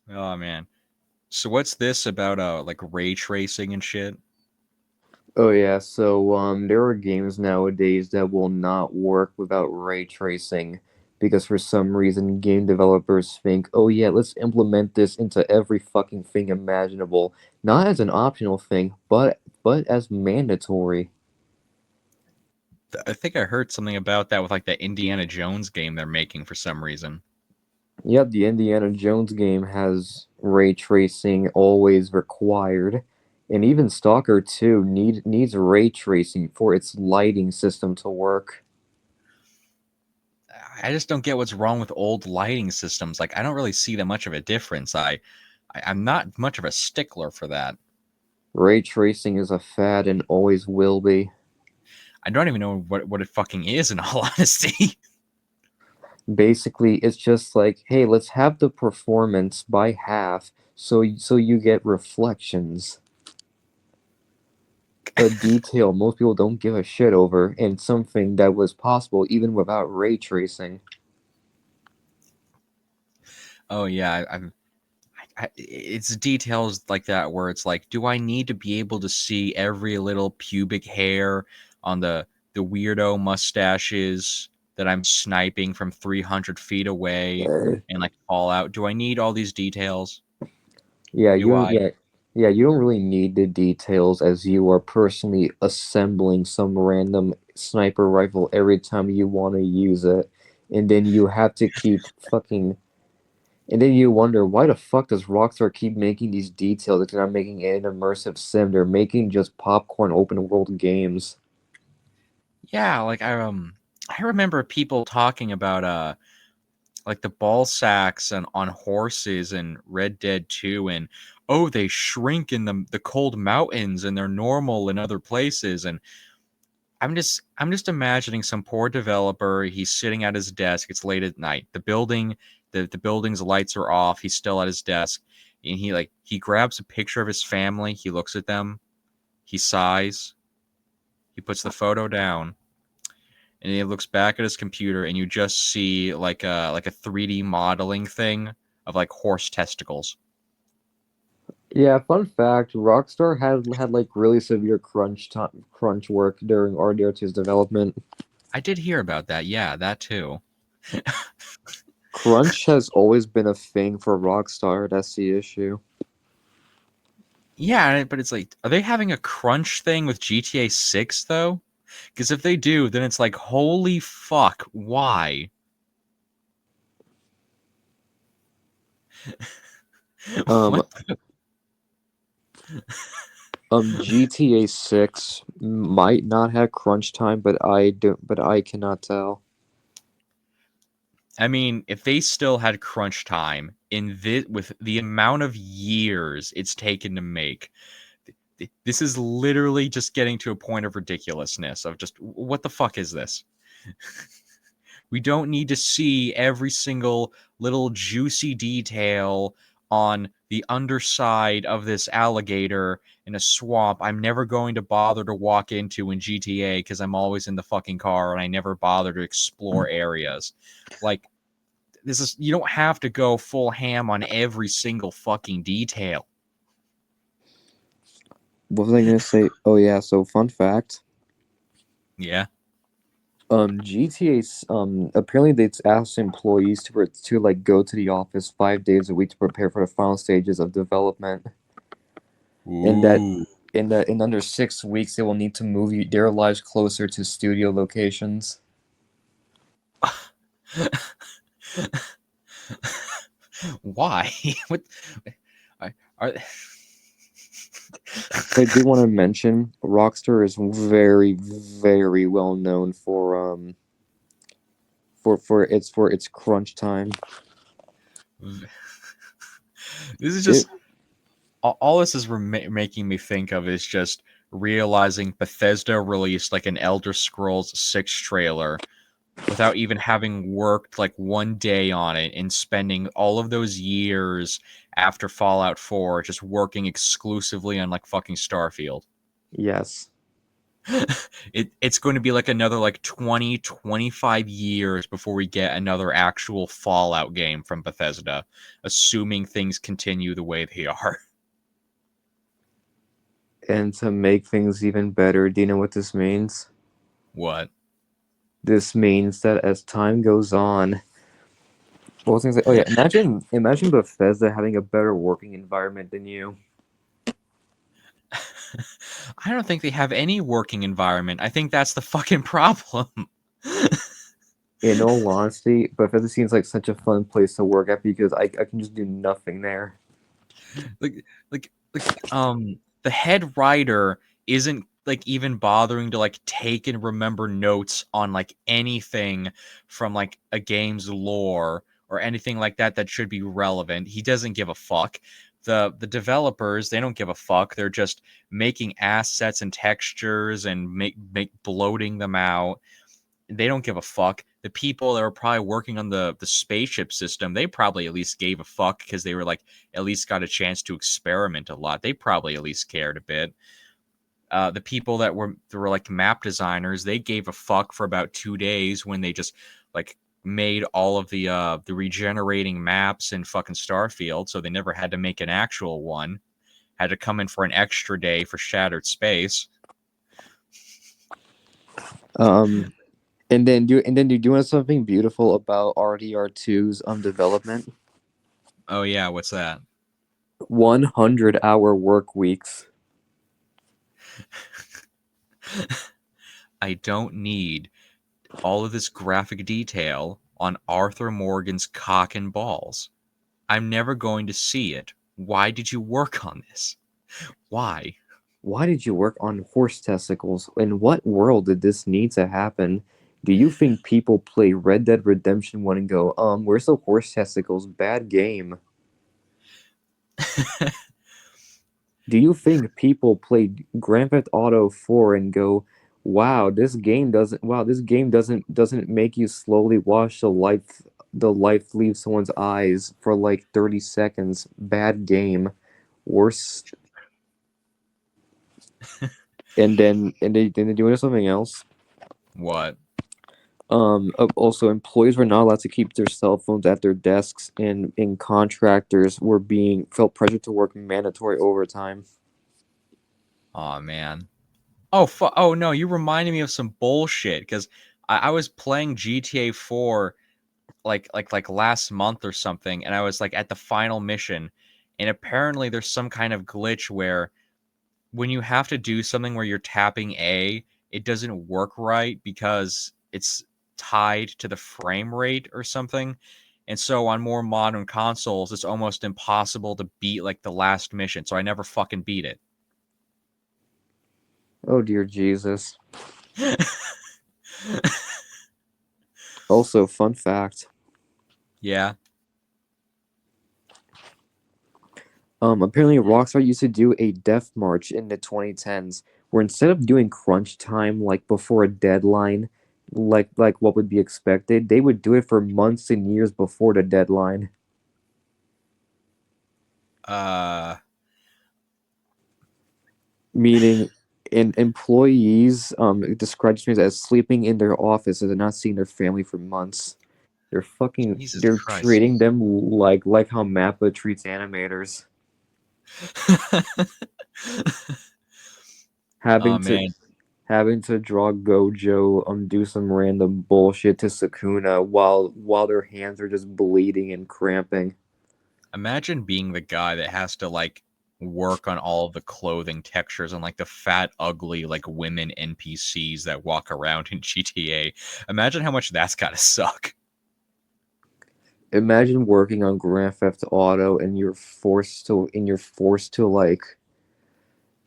Oh man. So what's this about like ray tracing and shit? Oh yeah, so there are games nowadays that will not work without ray tracing because for some reason game developers think, "Oh yeah, let's implement this into every fucking thing imaginable." Not as an optional thing, but as mandatory. I think I heard something about that with like the Indiana Jones game they're making for some reason. Yep, the Indiana Jones game has ray tracing always required. And even Stalker 2 needs ray tracing for its lighting system to work. I just don't get what's wrong with old lighting systems. Like I don't really see that much of a difference. I'm not much of a stickler for that. Ray tracing is a fad and always will be. I don't even know what it fucking is in all honesty. Basically, it's just like, hey, let's have the performance by half so you get reflections. A detail most people don't give a shit over, and something that was possible even without ray tracing. Oh yeah, it's details like that where it's like, do I need to be able to see every little pubic hair on the weirdo mustaches that I'm sniping from 300 feet away Uh, and like fall out? Do I need all these details? yeah, Do you I? yeah yeah you don't really need the details as you are personally assembling some random sniper rifle every time you want to use it, and then you have to keep fucking. And then you wonder why the fuck does Rockstar keep making these details if they're not making an immersive sim? They're making just popcorn open world games. Yeah, like I remember people talking about like the ball sacks on horses in Red Dead 2 and oh they shrink in the cold mountains and they're normal in other places and I'm just imagining some poor developer. He's sitting at his desk. It's late at night. The building's lights are off. He's still at his desk, and he grabs a picture of his family. He looks at them. He sighs. He puts the photo down, and he looks back at his computer, and you just see like a 3D modeling thing of like horse testicles. Yeah, fun fact, Rockstar had like really severe crunch work during RDR2's development. I did hear about that. Yeah, that too. Crunch has always been a thing for Rockstar, that's the issue. Yeah, but it's like, are they having a crunch thing with GTA 6 though? Because if they do, then it's like, holy fuck, why? Um What? GTA 6 might not have crunch time, but I cannot tell. I mean, if they still had crunch time in this, with the amount of years it's taken to make, this is literally just getting to a point of ridiculousness of just what the fuck is this? We don't need to see every single little juicy detail on the underside of this alligator in a swamp I'm never going to bother to walk into in GTA because I'm always in the fucking car and I never bother to explore areas. Like, this is, you don't have to go full ham on every single fucking detail. What was I gonna say? Oh yeah, so fun fact. Yeah. GTA, apparently they asked employees to like go to the office 5 days a week to prepare for the final stages of development, and that Ooh. in under 6 weeks they will need to move their lives closer to studio locations. Why? What? Are, I do want to mention Rockstar is very well known for its crunch time. this is It just all this is making me think of is just realizing Bethesda released like an Elder Scrolls 6 trailer without even having worked like one day on it and spending all of those years after Fallout 4 just working exclusively on like fucking Starfield. Yes. It's going to be like another like 20-25 years before we get another actual Fallout game from Bethesda, assuming things continue the way they are. And to make things even better, do you know what this means? What? This means that as time goes on, what was I gonna say? Oh yeah, imagine Bethesda having a better working environment than you. I don't think they have any working environment. I think that's the fucking problem. In all honesty, Bethesda seems like such a fun place to work at because I can just do nothing there. like the head writer isn't like even bothering to like take and remember notes on like anything from like a game's lore or anything like that that should be relevant. He doesn't give a fuck. The developers, they don't give a fuck. They're just making assets and textures and make bloating them out. They don't give a fuck. The people that were probably working on the spaceship system, they probably at least gave a fuck because they were like at least got a chance to experiment a lot. They probably at least cared a bit. The people that were like map designers, they gave a fuck for about 2 days when they just like made all of the regenerating maps in fucking Starfield, so they never had to make an actual one. Had to come in for an extra day for Shattered Space. Um, and then you want something beautiful about RDR2's development? Oh yeah, what's that? 100-hour work weeks. I don't need all of this graphic detail on Arthur Morgan's cock and balls. I'm never going to see it. Why did you work on this? Why? Why did you work on horse testicles? In what world did this need to happen? Do you think people play Red Dead Redemption 1 and go, where's the horse testicles? Bad game. Do you think people play Grand Theft Auto 4 and go, this game doesn't make you slowly watch the life leave someone's eyes for like 30 seconds. Bad game. Worst. And they doing something else. What? Also, employees were not allowed to keep their cell phones at their desks, and contractors were being felt pressure to work mandatory overtime. Oh man. Oh no, you reminded me of some bullshit because I was playing GTA 4 like last month or something, and I was like at the final mission, and apparently there's some kind of glitch where when you have to do something where you're tapping A, it doesn't work right because it's tied to the frame rate or something. And so on more modern consoles, it's almost impossible to beat like the last mission. So I never fucking beat it. Oh dear Jesus. Also, fun fact. Yeah. Apparently Rockstar used to do a death march in the 2010s, where instead of doing crunch time like before a deadline, like what would be expected, they would do it for months and years before the deadline. Uh Meaning, employees described this as sleeping in their office and not seeing their family for months. Jesus They're Christ. treating them like how Mappa treats animators. Oh Having to man. having to draw Gojo do some random bullshit to Sukuna while their hands are just bleeding and cramping. Imagine being the guy that has to like work on all of the clothing textures and like the fat, ugly like women NPCs that walk around in GTA. Imagine how much that's gotta suck. Imagine working on Grand Theft Auto and you're forced to like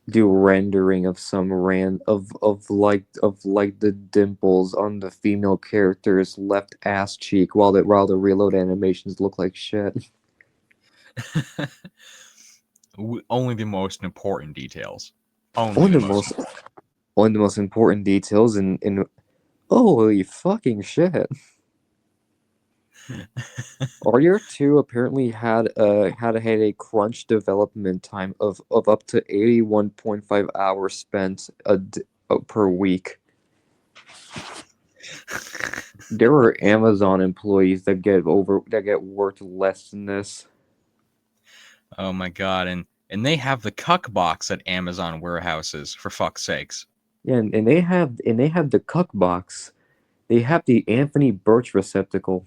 do rendering of some of like the dimples on the female character's left ass cheek while the reload animations look like shit. Only the most important details. Only One the of the most most important. one of the most important details in holy fucking shit. Artier 2 apparently had a crunch development time of up to 81.5 hours spent per week. There are Amazon employees that get worked less than this. Oh my god, and they have the cuck box at Amazon warehouses, for fuck's sakes. Yeah, and they have the cuck box. They have the Anthony Birch receptacle.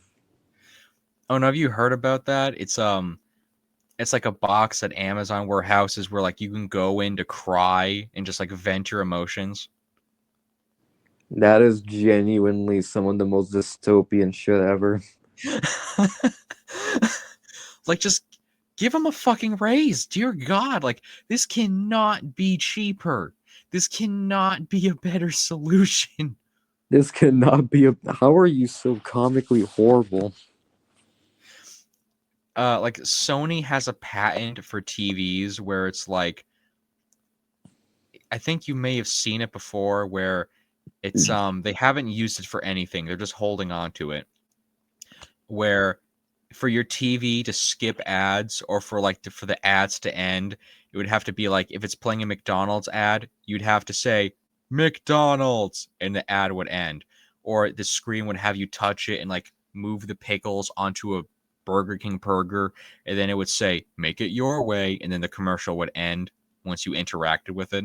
Oh no, have you heard about that? It's like a box at Amazon warehouses where like you can go in to cry and just like vent your emotions. That is genuinely some of the most dystopian shit ever. Like just give them a fucking raise. Dear God, like this cannot be cheaper. This cannot be a better solution. This cannot be a. How are you so comically horrible? Like Sony has a patent for TVs where it's like I think you may have seen it before where it's they haven't used it for anything. They're just holding on to it. Where for your TV to skip ads or for like for the ads to end, it would have to be like if it's playing a McDonald's ad, you'd have to say McDonald's and the ad would end. Or the screen would have you touch it and like move the pickles onto a Burger King burger, and then it would say make it your way, and then the commercial would end once you interacted with it.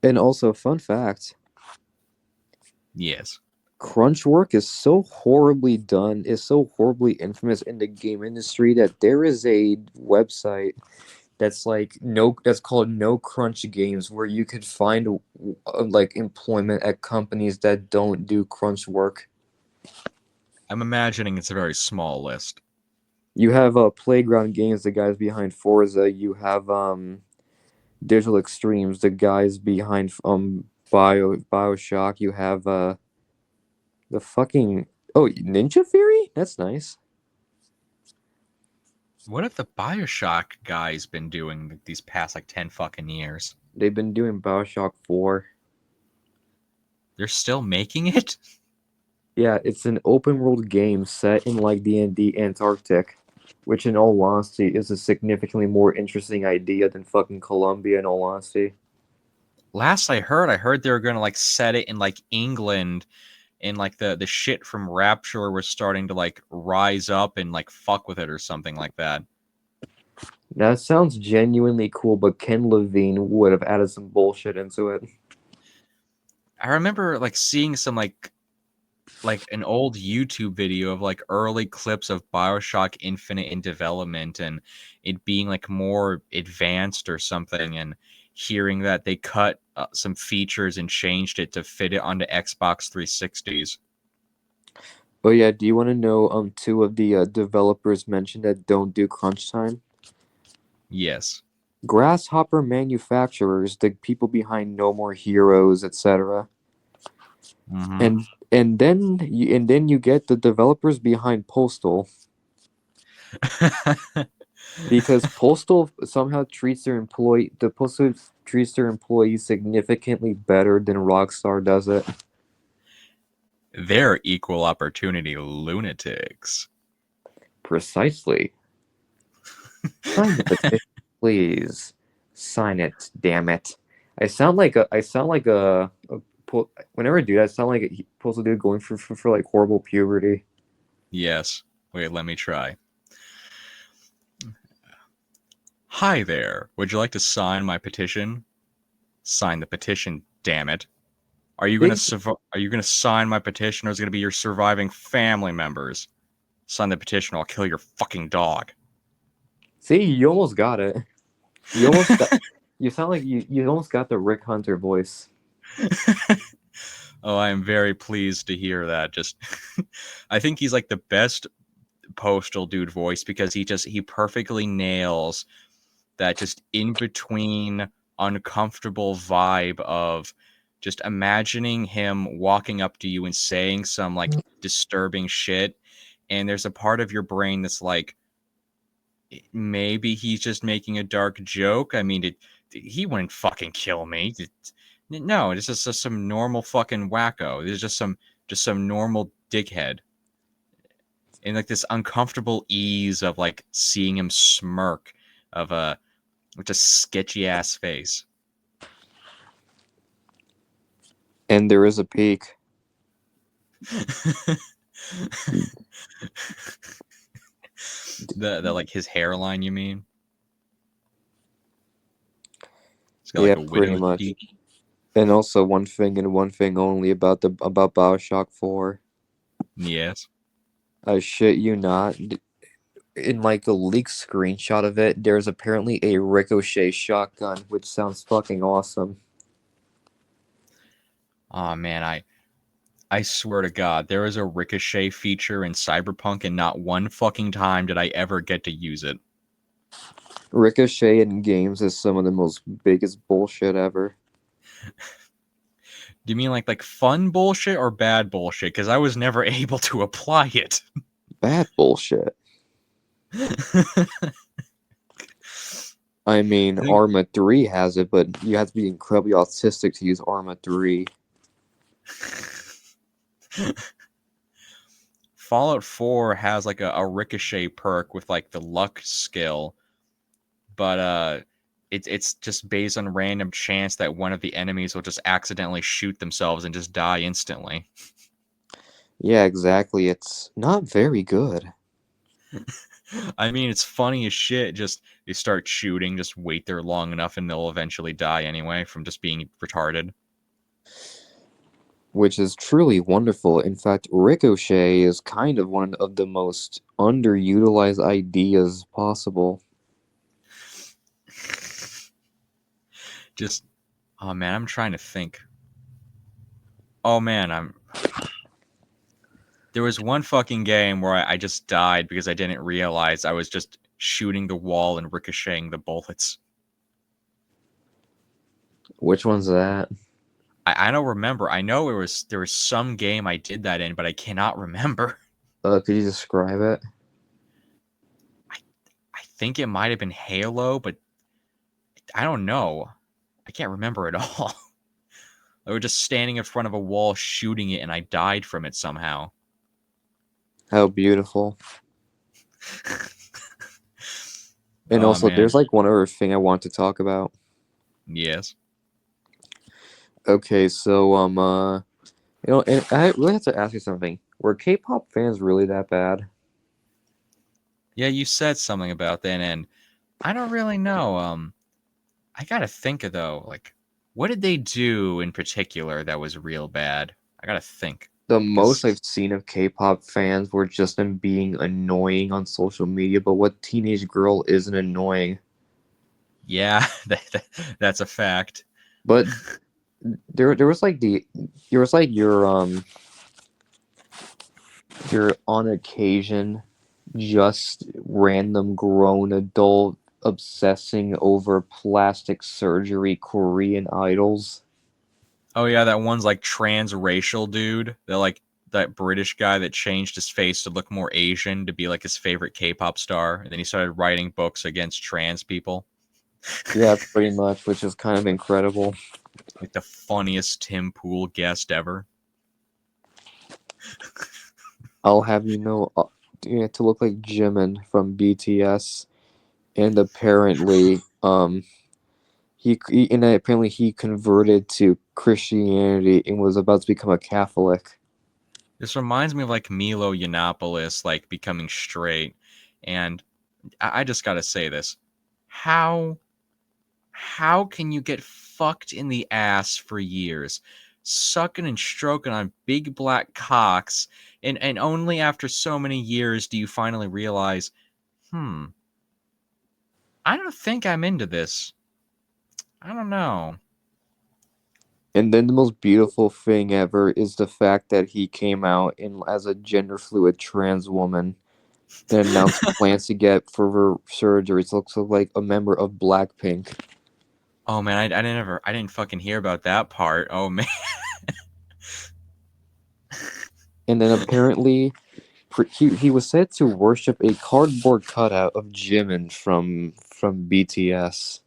And also, fun fact: Yes. crunch work is so horribly done, is so horribly infamous in the game industry that there is a website that's called No Crunch Games, where you could find like employment at companies that don't do crunch work. I'm imagining it's a very small list. You have Playground Games, the guys behind Forza. You have Digital Extremes, the guys behind Bioshock. You have the fucking Ninja Theory. That's nice. What have the Bioshock guys been doing these past like 10 fucking years? They've been doing Bioshock 4. They're still making it? Yeah, it's an open world game set in like the Antarctic, which in all honesty is a significantly more interesting idea than fucking Colombia in all honesty. Last I heard they were gonna like set it in like England and like the shit from Rapture was starting to like rise up and like fuck with it or something like that. That sounds genuinely cool, but Ken Levine would have added some bullshit into it. I remember like seeing some like an old YouTube video of like early clips of BioShock Infinite in development and it being like more advanced or something, and hearing that they cut some features and changed it to fit it onto Xbox 360s. Oh yeah, do you want to know two of the developers mentioned that don't do crunch time? Yes. Grasshopper manufacturers, the people behind No More Heroes, etc. Hmm. And then you get the developers behind Postal, because Postal treats their employees significantly better than Rockstar does it. They're equal opportunity lunatics. Precisely. Sign the petition, please. Sign it, damn it. I sound like whenever I do that, I sound like a Postal dude going for like horrible puberty. Yes. Wait, let me try. Hi there. Would you like to sign my petition? Sign the petition, damn it. Big Are you gonna sign my petition, or is it gonna be your surviving family members? Sign the petition, or I'll kill your fucking dog. See, you almost got it. You almost got you sound like you almost got the Rick Hunter voice. Oh, I am very pleased to hear that. Just, I think he's like the best postal dude voice because he perfectly nails that just in between uncomfortable vibe of just imagining him walking up to you and saying some like disturbing shit, and there's a part of your brain that's like maybe he's just making a dark joke. I mean, he wouldn't fucking kill me. No, it's just some normal fucking wacko. There's just some just some normal dickhead. And like this uncomfortable ease of like seeing him smirk of a with a sketchy ass face. And there is a peak. The like his hairline, you mean? It's got Yeah, like a pretty widow's much. peak. And also one thing and one thing only about BioShock 4. Yes. I shit you not. In like a leaked screenshot of it, there's apparently a ricochet shotgun, which sounds fucking awesome. Oh man, I swear to God, there is a ricochet feature in Cyberpunk, and not one fucking time did I ever get to use it. Ricochet in games is some of the most biggest bullshit ever. Do you mean like fun bullshit or bad bullshit? Because I was never able to apply it. Bad bullshit. I mean, I think Arma 3 has it, but you have to be incredibly autistic to use Arma 3. Fallout 4 has like a ricochet perk with like the luck skill, but it's just based on random chance that one of the enemies will just accidentally shoot themselves and just die instantly. Yeah, exactly. It's not very good. I mean, it's funny as shit. Just you start shooting, just wait there long enough, and they'll eventually die anyway from just being retarded. Which is truly wonderful. In fact, Ricochet is kind of one of the most underutilized ideas possible. Just, oh man, I'm trying to think. Oh man, there was one fucking game where I just died because I didn't realize I was just shooting the wall and ricocheting the bullets. Which one's that? I don't remember. I know there was some game I did that in, but I cannot remember. Could you describe it? I, I think it might have been Halo, but I don't know. I can't remember at all. I was just standing in front of a wall shooting it, and I died from it somehow. How beautiful. And Oh also, man, there's like one other thing I want to talk about. yes. Okay, so and I really have to ask you something. Were K-pop fans really that bad? Yeah, you said something about that, and I don't really know. I gotta think of though, like, what did they do in particular that was real bad? I gotta think, The most because I've seen of K-pop fans were just them being annoying on social media, but what teenage girl isn't annoying? yeah, that's a fact. But there was like there was like your on occasion just random grown adult obsessing over plastic surgery Korean idols. Oh yeah, that one's like transracial dude. They're like that British guy that changed his face to look more Asian to be like his favorite K-pop star, and then he started writing books against trans people. Yeah, pretty much, which is kind of incredible. Like the funniest Tim Pool guest ever. I'll have you know, yeah, to look like Jimin from BTS, and apparently he converted to Christianity and was about to become a Catholic. This reminds me of like Milo Yiannopoulos like becoming straight, and I just gotta say this: how how can you get fucked in the ass for years, sucking and stroking on big black cocks, and only after so many years do you finally realize, hmm, I don't think I'm into this. I don't know. And then the most beautiful thing ever is the fact that he came out as a gender fluid trans woman and announced plans to get further surgeries. Looks like a member of Blackpink. Oh man, I didn't fucking hear about that part. Oh man. And then apparently he was said to worship a cardboard cutout of Jimin from BTS.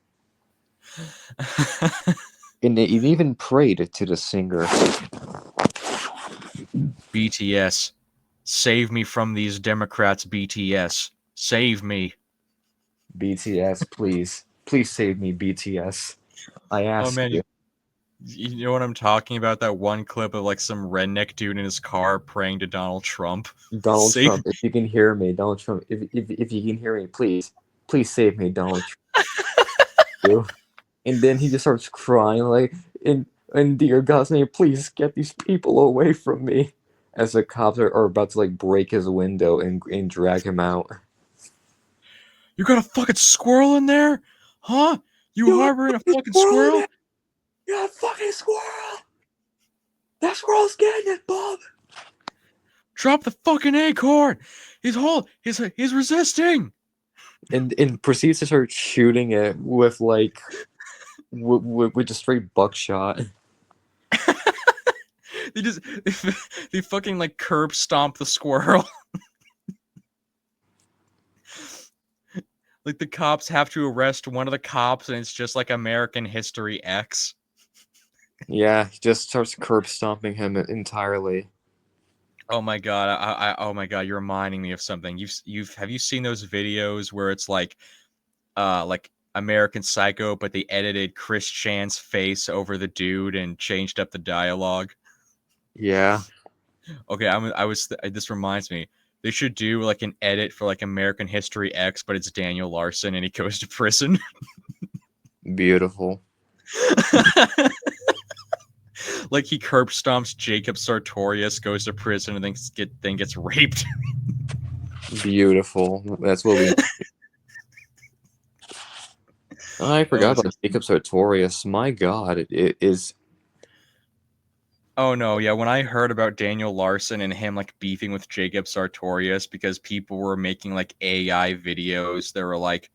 And he even prayed to the singer. BTS, save me from these Democrats. BTS, save me. BTS, please. Please save me, BTS. I Oh ask man, you. you know what I'm talking about? That one clip of like some redneck dude in his car praying to Donald Trump. Donald Save. Trump, if you can hear me, Donald Trump, if you can hear me, please. Please save me, Donald Trump. And then he just starts crying like in dear God's name, please get these people away from me. As the cops are about to like break his window and drag him out. You got a fucking squirrel in there? Huh? You You got a harboring a fucking fucking squirrel in there? squirrel? You got a fucking squirrel! That squirrel's getting it, Bob! Drop the fucking acorn! He's resisting! And proceeds to start shooting it with like with just straight buckshot. They just they fucking like curb stomp the squirrel. Like the cops have to arrest one of the cops and it's just like American History X. Yeah, he just starts curb stomping him entirely. Oh my god! Oh my god! You're reminding me of something. You've have you seen those videos where it's like American Psycho, but they edited Chris Chan's face over the dude and changed up the dialogue? Yeah, Okay, I was. This reminds me. They should do like an edit for like American History X, but it's Daniel Larson and he goes to prison. beautiful. Like he curb stomps Jacob Sartorius, goes to prison, and then gets raped. Beautiful. That's what we. I Oh, forgot about Jacob Sartorius. My God, it is. oh no, yeah. When I heard about Daniel Larson and him like beefing with Jacob Sartorius because people were making like AI videos, they were like,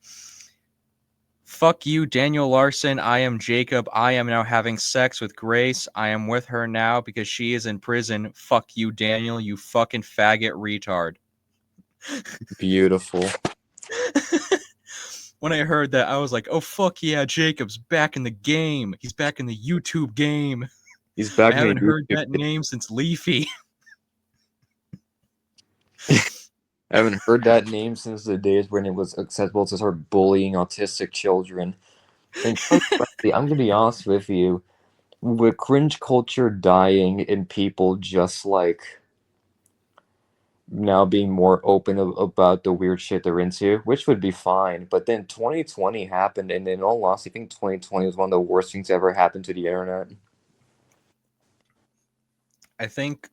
"Fuck you, Daniel Larson. I am Jacob. I am now having sex with Grace. I am with her now because she is in prison. Fuck you, Daniel. You fucking faggot retard." Beautiful. When I heard that, I was like, "Oh fuck yeah, Jacob's back in the game. He's back in the YouTube game. He's back I in the haven't heard YouTube. that name since Leafy." I haven't heard that name since the days when it was acceptable to start bullying autistic children. And quite frankly, I'm gonna be honest with you, with cringe culture dying and people just like now being more open about the weird shit they're into, which would be fine. But then 2020 happened, and in all honesty, I think 2020 was one of the worst things ever happened to the internet. I think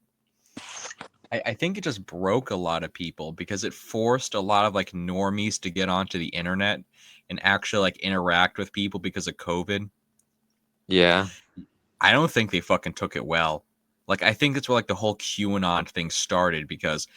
I think it just broke a lot of people because it forced a lot of like normies to get onto the internet and actually like interact with people because of COVID. Yeah, I don't think they fucking took it well. Like I think that's where like the whole QAnon thing started because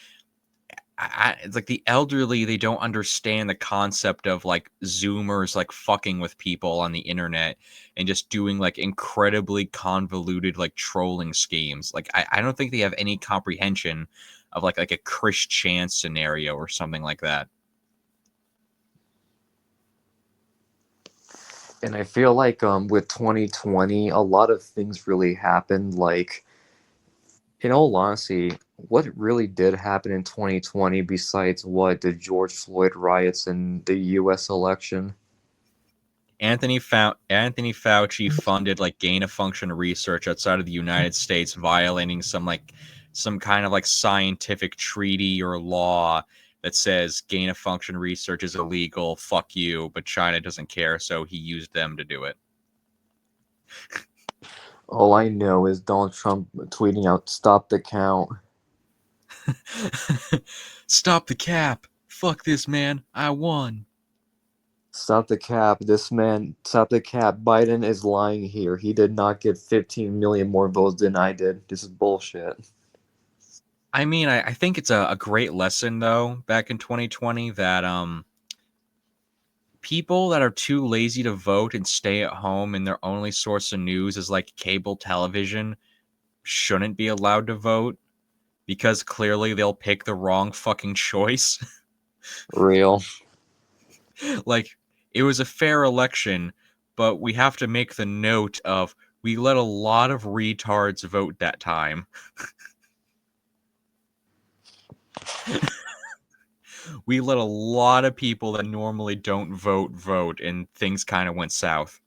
it's like the elderly, they don't understand the concept of like Zoomers like fucking with people on the internet and just doing like incredibly convoluted like trolling schemes. Like I don't think they have any comprehension of like a Chris Chance scenario or something like that. and I feel like with 2020, a lot of things really happened. Like in all honesty, what really did happen in 2020 besides what the George Floyd riots and the U.S. election? Anthony Fauci funded like gain of function research outside of the United States, violating some kind of like scientific treaty or law that says gain of function research is illegal. Fuck you, but China doesn't care, so he used them to do it. All I know is Donald Trump tweeting out, "Stop the count." Stop the cap. Fuck this man. I won. Stop the cap. This man, stop the cap. Biden is lying here. He did not get 15 million more votes than I did. This is bullshit. I mean, I think it's a great lesson though back in 2020 that people that are too lazy to vote and stay at home and their only source of news is like cable television shouldn't be allowed to vote because clearly they'll pick the wrong fucking choice. Real. Like it was a fair election, but we have to make the note of we let a lot of retards vote that time. We let a lot of people that normally don't vote, and things kind of went south.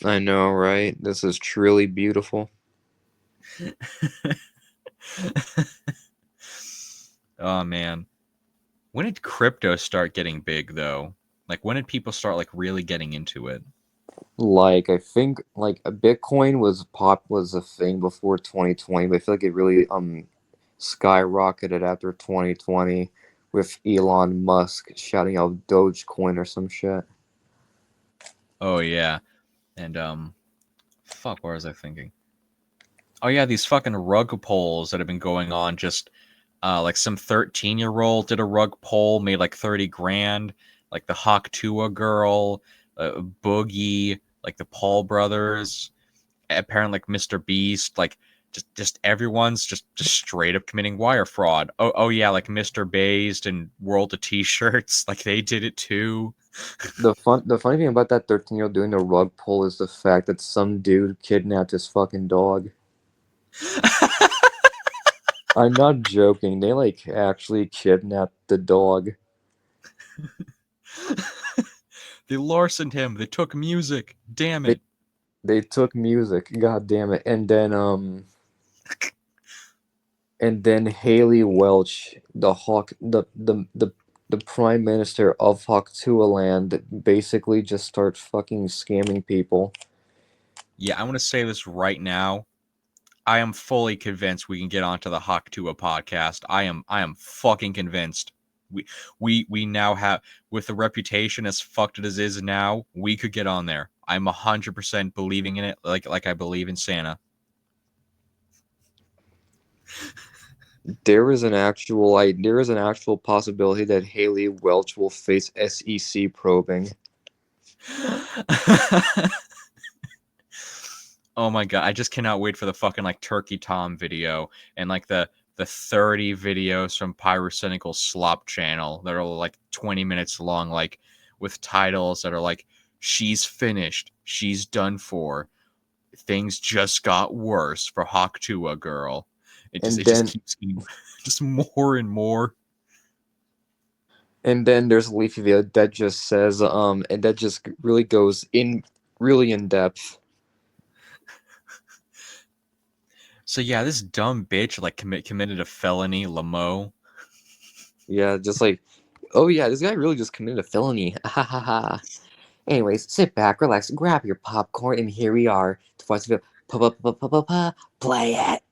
I know, right? This is truly beautiful. Oh man. When did crypto start getting big though? Like when did people start like really getting into it? Like I think like a Bitcoin was a thing before 2020, but I feel like it really skyrocketed after 2020 with Elon Musk shouting out Dogecoin or some shit. Oh yeah. And fuck, what was I thinking? Oh yeah, these fucking rug polls that have been going on. Just like some 13-year-old did a rug poll, made like 30 grand. Like the Hawk Tua girl, Boogie, like the Paul brothers, apparently like Mr. Beast, like just everyone's just straight up committing wire fraud. Oh yeah, like Mr. Based and World of T-shirts, like they did it too. The funny thing about that 13-year-old doing the rug pull is the fact that some dude kidnapped his fucking dog. I'm not joking. They like actually kidnapped the dog. They larcened him. They took music. Damn They it. they took music. God damn it. And then Haley Welch, the Hawk, the prime minister of Land, basically just starts fucking scamming people. Yeah, I want to say this right now. I am fully convinced we can get onto the Hawk Tua podcast. I am fucking convinced. We now have, with the reputation as fucked as it is now, we could get on there. I'm 100% believing in it, like I believe in Santa. There is an actual possibility that Haley Welch will face SEC probing. Oh my god, I just cannot wait for the fucking like Turkey Tom video and like the 30 videos from Pyrocynical Slop channel that are like 20 minutes long, like with titles that are like she's finished, she's done for, things just got worse for Hawk Tua girl. And It just then keeps getting just more and more. and then there's a Leafy video that just says and that just really goes in really in depth. So yeah, this dumb bitch like committed a felony, lmao. Yeah, just like, oh yeah, this guy really just committed a felony. Ha ha ha. Anyways, sit back, relax, grab your popcorn, and here we are to watch the video. Play it.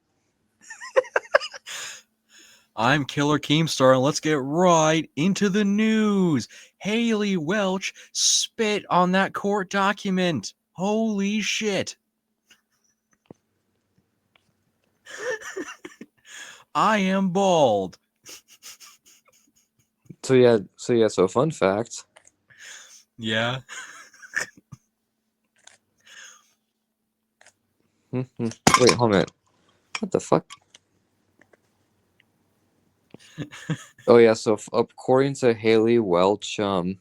I'm Killer Keemstar, and let's get right into the news. Haley Welch spit on that court document. Holy shit. I am bald. So fun fact. Yeah. Wait, hold on. What the fuck? Oh yeah, so according to Haley Welch, Yeah.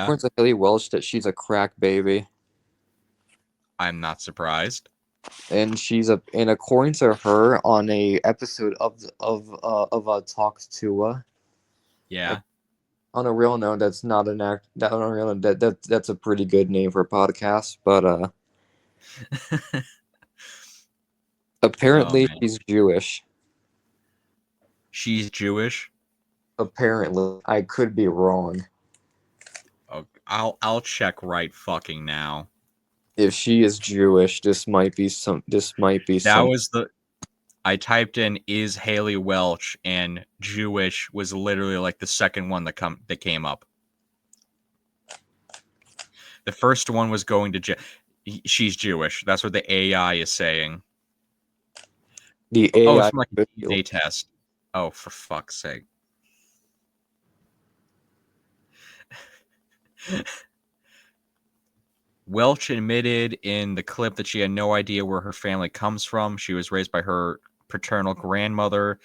that she's a crack baby, I'm not surprised. and and according to her on a episode of Talks to Yeah. on a real note, that's not an act. That on a real note, that's a pretty good name for a podcast. But Oh apparently man. she's Jewish. She's Jewish. Apparently, I could be wrong. Oh, I'll check right fucking now. If she is Jewish, this might be some. This might be That some. was the I typed in is Haley Welch, and Jewish was literally like the second one that came up. The first one was going to she's Jewish. That's what the AI is saying. The Oh, it's AI from like could a be. DNA test. Oh, for fuck's sake. Welch admitted in the clip that she had no idea where her family comes from. She was raised by her paternal grandmother,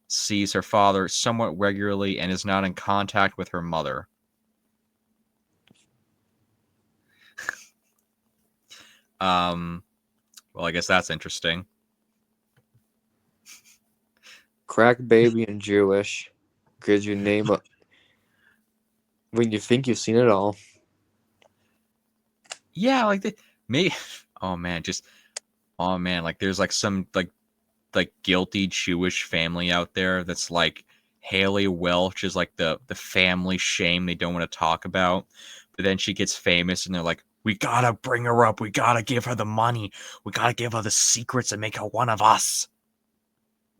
sees her father somewhat regularly, and is not in contact with her mother. Um, well, I guess that's interesting. Crack baby and Jewish. Could you name a when you think you've seen it all? Yeah, like me. Oh man, just oh man, like there's like some like guilty Jewish family out there that's like Haley Welch is like the family shame they don't want to talk about. But then she gets famous and they're like, we gotta bring her up. We gotta give her the money. We gotta give her the secrets and make her one of us.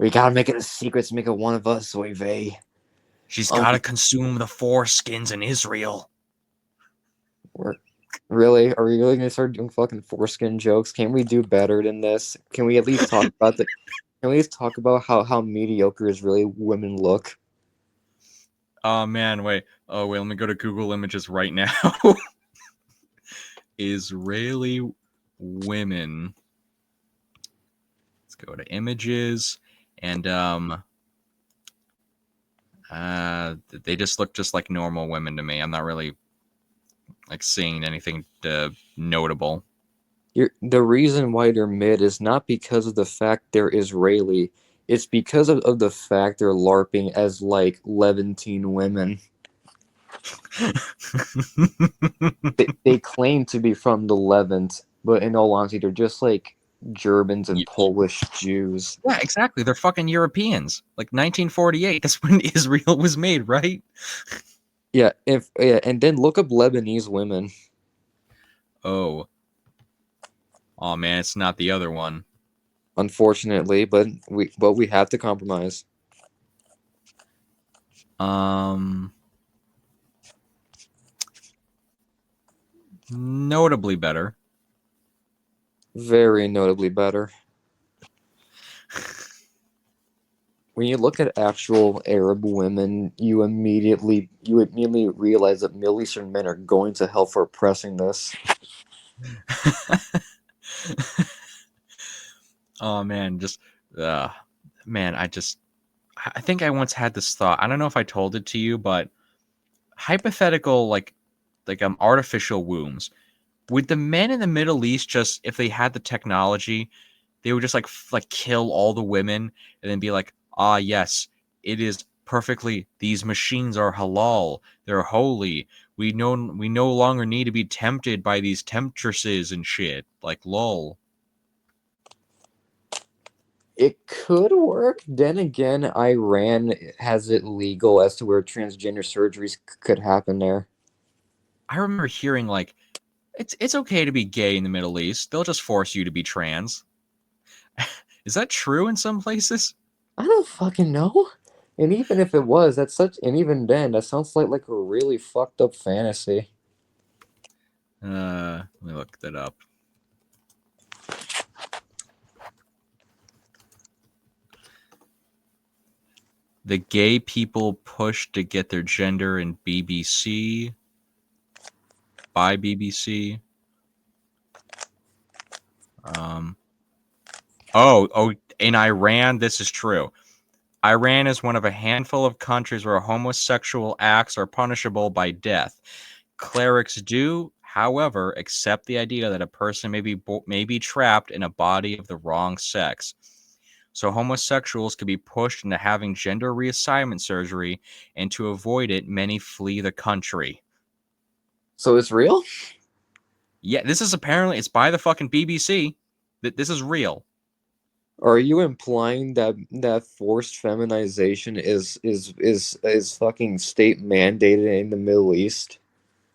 We gotta make it a secret to make it one of us, Oy She's Um, gotta consume the foreskins in Israel. we're, really? Are we really gonna start doing fucking foreskin jokes? Can we do better than this? Can we at least talk about the? Can we at least talk about how mediocre Israeli women look? Oh man, wait. Oh wait, let me go to Google Images right now. Israeli women. Let's go to images and they just look just like normal women to me. I'm not really like seeing anything notable. The reason why they're mid is not because of the fact they're Israeli. It's because of the fact they're LARPing as like Levantine women. They claim to be from the Levant, but in all honesty, they're just like Germans and Polish Jews. Yeah, exactly. They're fucking Europeans. Like 1948. That's when Israel was made, right? And then look up Lebanese women. Oh, oh man, it's not the other one. Unfortunately, but we have to compromise. Um, Notably better. Very notably better. When you look at actual Arab women, you immediately realize that Middle Eastern men are going to hell for oppressing this. Oh man, just man, I think I once had this thought. I don't know if I told it to you, but hypothetical like artificial wombs. Would the men in the Middle East just if they had the technology, they would just like kill all the women and then be like, "Ah, yes, it is perfectly these machines are halal. They're holy. We no longer need to be tempted by these temptresses and shit." Like lol. It could work. Then again, Iran has it legal as to where transgender surgeries could happen there. I remember hearing like it's okay to be gay in the Middle East. They'll just force you to be trans. Is that true in some places? I don't fucking know. And even if it was, and even then, that sounds like a really fucked up fantasy. Let me look that up. The gay people pushed to get their gender in BBC by BBC. Um, in Iran, this is true. Iran is one of a handful of countries where homosexual acts are punishable by death. Clerics do, however, accept the idea that a person may be trapped in a body of the wrong sex. So homosexuals could be pushed into having gender reassignment surgery, and to avoid it, many flee the country. So it's real? Yeah, this is apparently it's by the fucking BBC. That this is real. Are you implying that forced feminization is fucking state mandated in the Middle East?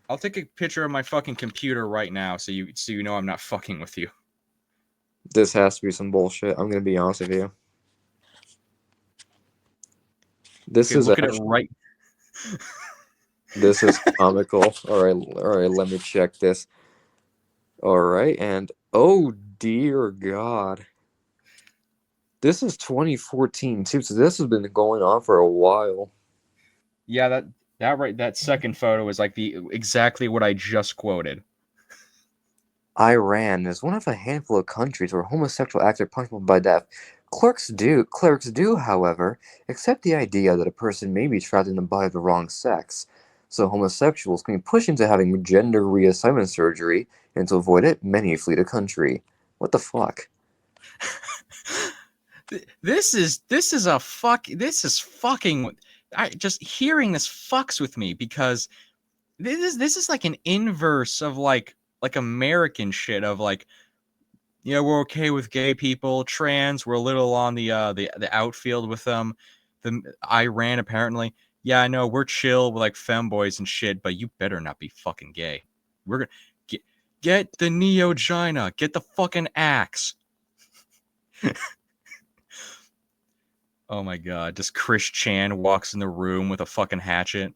I'll take a picture of my fucking computer right now so you know I'm not fucking with you. This has to be some bullshit. I'm gonna be honest with you. This Okay, is look at it actually right. this is comical. All right. Let me check this. All right, and oh dear God, this is 2014 too. So this has been going on for a while. Yeah, that second photo is like the exactly what I just quoted. Iran is one of a handful of countries where homosexual acts are punishable by death. Clerics do, however, accept the idea that a person may be trapped in the body of the wrong sex. So homosexuals can be pushed into having gender reassignment surgery, and to avoid it, many flee the country. What the fuck? This is fucking. I just hearing this fucks with me because this is like an inverse of like American shit of like, yeah, we're okay with gay people, trans, we're a little on the outfield with them. The Iran apparently, yeah, I know we're chill with like femboys and shit, but you better not be fucking gay. We're gonna get the Neo-Gina, get the fucking axe. Oh my god, just Chris Chan walks in the room with a fucking hatchet.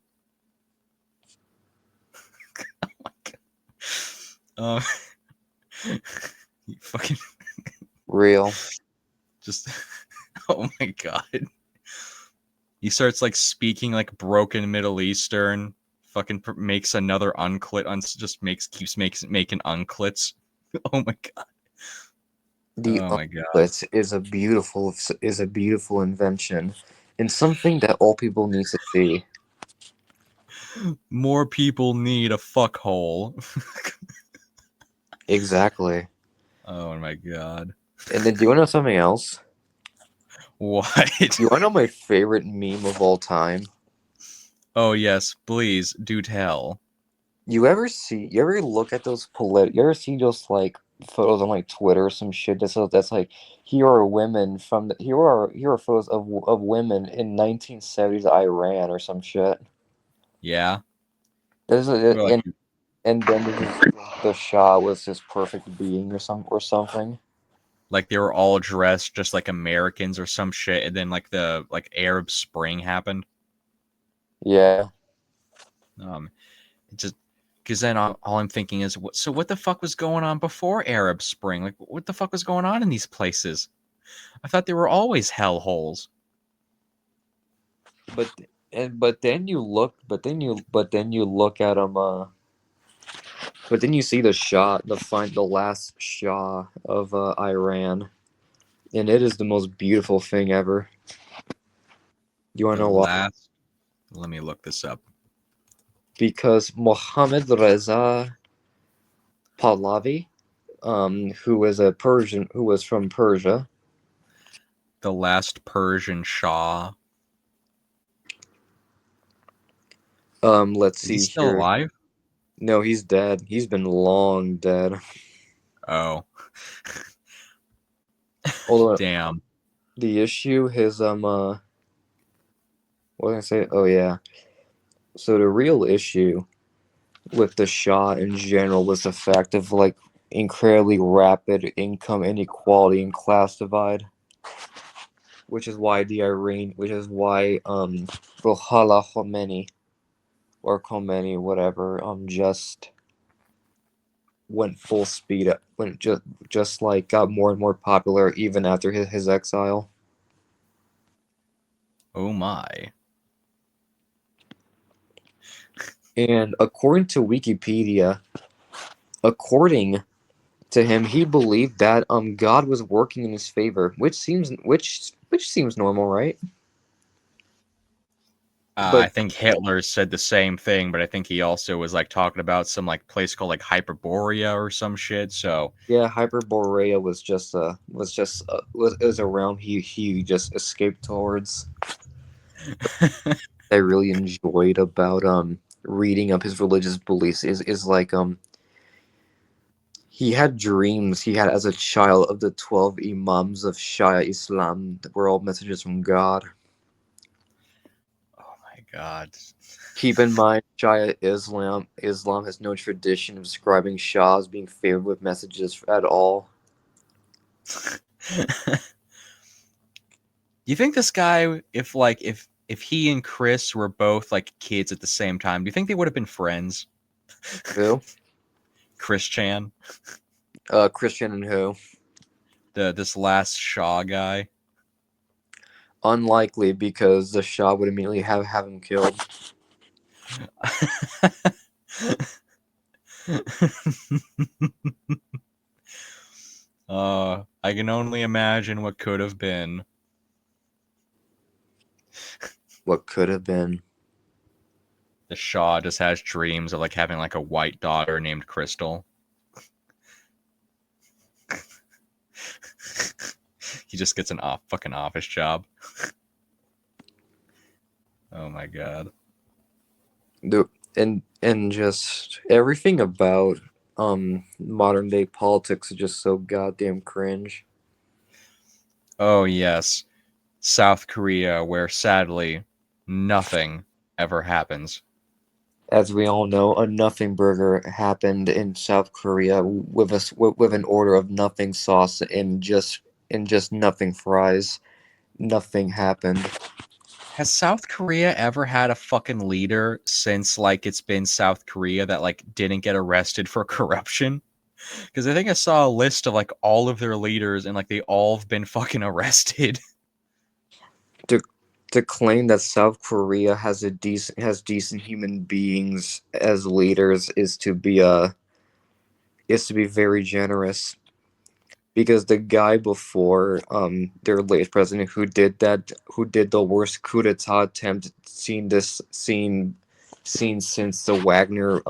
Uh, you fucking Real. just oh my god. He starts like speaking like broken Middle Eastern. Fucking makes another unclit. Just making unclits. Oh my god. The Oh my god. omelet is a beautiful invention and something that all people need to see. More people need a fuckhole. Exactly. Oh my god. And then do you want to know something else? What? You want to know my favorite meme of all time? Oh yes, please do tell. You ever look at you ever see those like photos on like Twitter or some shit that's like here are women from here are photos of women in 1970s Iran or some shit. Yeah. There's a, Or like and then the Shah was this perfect being or something. they were all dressed just like Americans or some shit, and then like the like Arab Spring happened. Yeah. It just because then all I'm thinking is, so what the fuck was going on before Arab Spring? Like, what the fuck was going on in these places? I thought they were always hellholes. But but then you look at them but then you see the last Shah of Iran, and it is the most beautiful thing ever. You want to The know why? last, let me look this up. Because Mohammad Reza Pahlavi, who was from Persia. The last Persian Shah. Let's Is he see still here. alive? No, he's dead. He's been long dead. Oh, Although damn. the issue, what did I say? Oh yeah. So the real issue with the Shah in general was the fact of like incredibly rapid income inequality and class divide, which is why Ruhollah Khomeini or Khomeini, whatever, just went full speed up, went just like got more and more popular even after his exile. Oh my. And according to him, he believed that God was working in his favor, which seems normal, right? I But think Hitler said the same thing, but I think he also was like talking about some like place called like Hyperborea or some shit. So yeah, Hyperborea was a realm he just escaped towards. I really enjoyed about reading up his religious beliefs is like he had dreams he had as a child of the 12 imams of Shia Islam that were all messages from God. oh my god. Keep in mind, Islam has no tradition of describing Shah as being favored with messages at all. You think this guy, if he and Chris were both like kids at the same time, do you think they would have been friends? Who? Chris Chan, Christian and who? the this last Shaw guy. Unlikely because the Shah would immediately have him killed. I can only imagine what could have been. What could have been. The Shaw just has dreams of like having like a white daughter named Crystal. He just gets an fucking office job. Oh my god. The and just everything about modern day politics is just so goddamn cringe. Oh yes, South Korea, where sadly nothing ever happens. As we all know, a nothing burger happened in South Korea with with an order of nothing sauce and just nothing fries. Nothing happened. Has South Korea ever had a fucking leader since like it's been South Korea that like didn't get arrested for corruption? Because I think I saw a list of like all of their leaders and like they all have been fucking arrested. To to claim that South Korea has decent human beings as leaders is to be very generous. Because the guy before their late president who did the worst coup d'etat attempt seen since the Wagner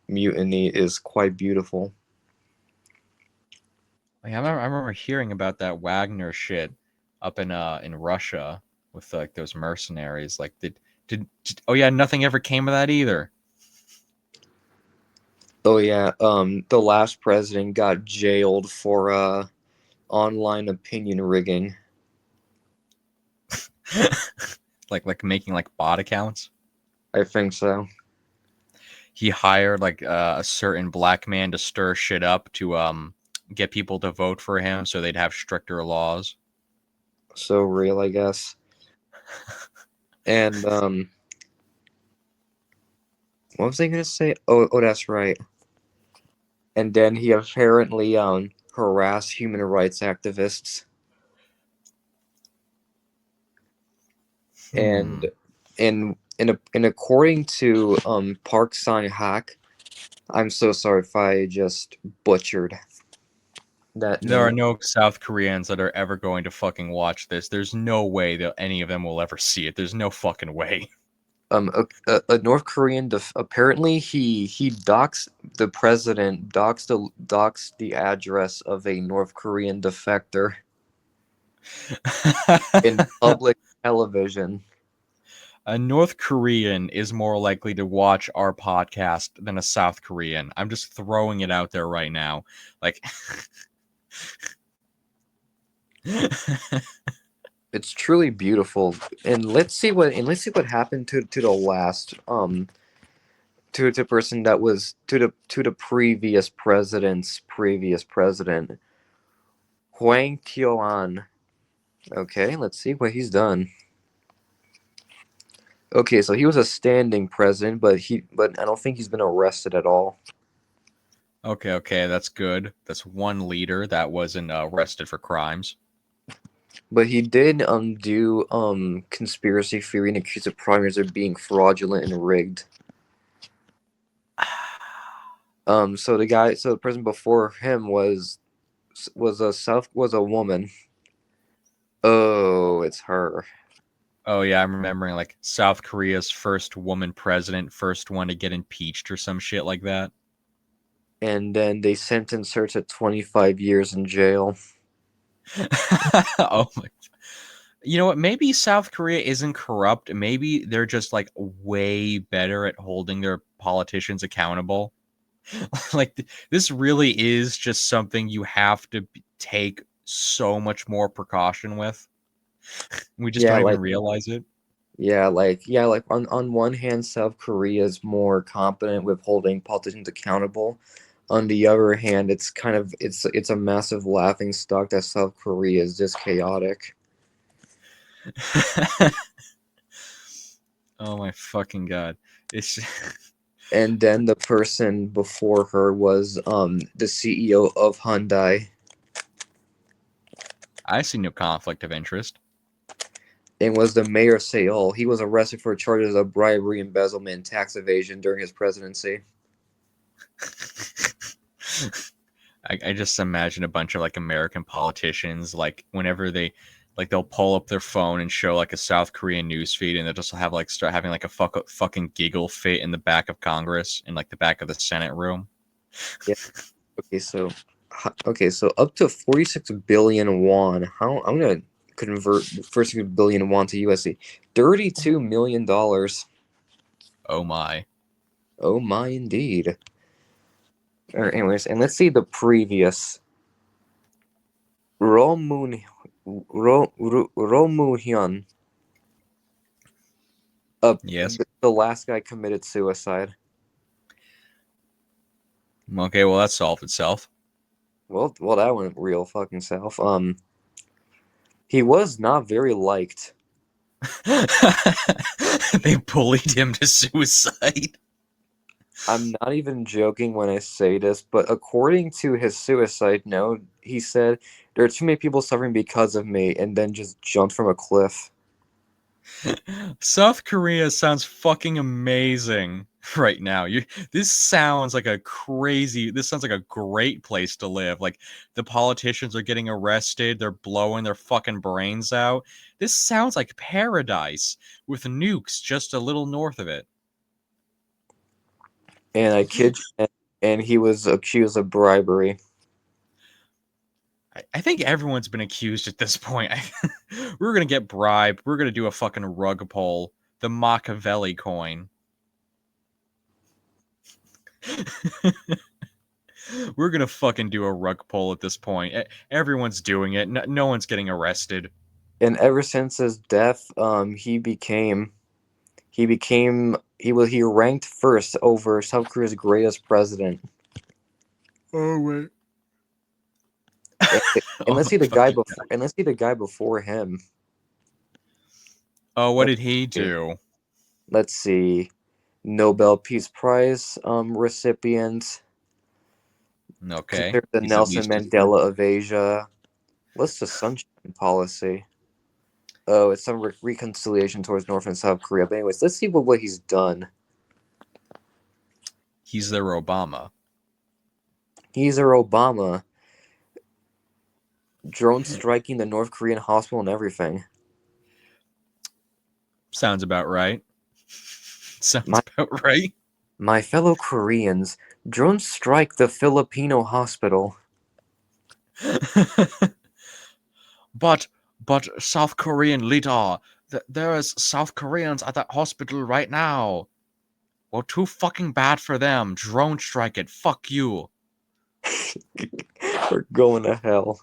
mutiny is quite beautiful. Like, I remember hearing about that Wagner shit up in Russia with like those mercenaries. Like oh yeah, nothing ever came of that either. Oh yeah, the last president got jailed for online opinion rigging. Like making like bot accounts. I think so. He hired like a certain black man to stir shit up to get people to vote for him so they'd have stricter laws. So real, I guess. And what was I gonna say? Oh, that's right. And then he apparently harassed human rights activists Hmm. and and according to Park Sang Hak, I'm so sorry if I just butchered that There are name. no South Koreans that are ever going to fucking watch this. There's no way that any of them will ever see it. There's no fucking way. A North Korean apparently he doxed the president doxed the address of a North Korean defector in public television. A North Korean is more likely to watch our podcast than a South Korean. I'm just throwing it out there right now. Like, It's truly beautiful, and let's see what happened to the last to the person that was to the previous president's previous president, Hwang Kyo-an. Okay, let's see what he's done. Okay, so he was a standing president, but I don't think he's been arrested at all. okay, that's good. That's one leader that wasn't arrested for crimes. But he did do conspiracy theory and accuse the primaries of being fraudulent and rigged. So the president before him was a woman. Oh, it's her. Oh yeah, I'm remembering like South Korea's first woman president, first one to get impeached or some shit like that. And then they sentenced her to 25 years in jail. Oh my. You know what? Maybe South Korea isn't corrupt. Maybe they're just like way better at holding their politicians accountable. Like this really is just something you have to take so much more precaution with. We just Yeah, don't even like realize it. yeah, like on one hand, South Korea is more competent with holding politicians accountable. On the other hand, it's a massive laughing stock that South Korea is just chaotic. Oh my fucking god. It's And then the person before her was the CEO of Hyundai I see no conflict of interest. and was the mayor of Seoul. He was arrested for charges of bribery, embezzlement, and tax evasion during his presidency. I just imagine a bunch of like American politicians like whenever they like they'll pull up their phone and show like a South Korean news feed and they'll just have like start having like a fucking giggle fit in the back of Congress in like the back of the Senate room. Yeah. Okay, so Okay, so up to 46 billion won. How I'm gonna convert 46 billion won to USD. $32 million. Oh my. Oh my, indeed. Alright, anyways, and let's see the previous. Romun Romuhyun. Yes. The last guy committed suicide. Okay, well that solved itself. Well, that went real fucking south. He was not very liked. They bullied him to suicide. I'm not even joking when I say this, but according to his suicide note, he said, "There are too many people suffering because of me," and then just jumped from a cliff. South Korea sounds fucking amazing right now. This sounds like this sounds like a great place to live. Like the politicians are getting arrested, they're blowing their fucking brains out. This sounds like paradise with nukes just a little north of it. And I kid you, and he was accused of bribery. I think everyone's been accused at this point. We're gonna get bribed. We're gonna do a fucking rug pull. The Mach&Velli coin. We're gonna fucking do a rug pull at this point. Everyone's doing it. No one's getting arrested. And ever since his death, he ranked first over South Korea's greatest president. Oh wait. And, and Oh let's my see the guy fucking before, god. and let's see the guy before him. Oh, what Let's did he see. do? Let's see. Nobel Peace Prize recipient. Okay, Considered the he's at Nelson least just. Mandela of Asia. What's the sunshine policy? Oh, it's some reconciliation towards North and South Korea. But anyways, let's see what he's done. He's their Obama. He's our Obama. Drone striking the North Korean hospital and everything. Sounds about right. Sounds My about right. my fellow Koreans, drones strike the Filipino hospital. but South Korean leader, there is South Koreans at that hospital right now. Well, too fucking bad for them. Drone strike it. Fuck you. We're going to hell.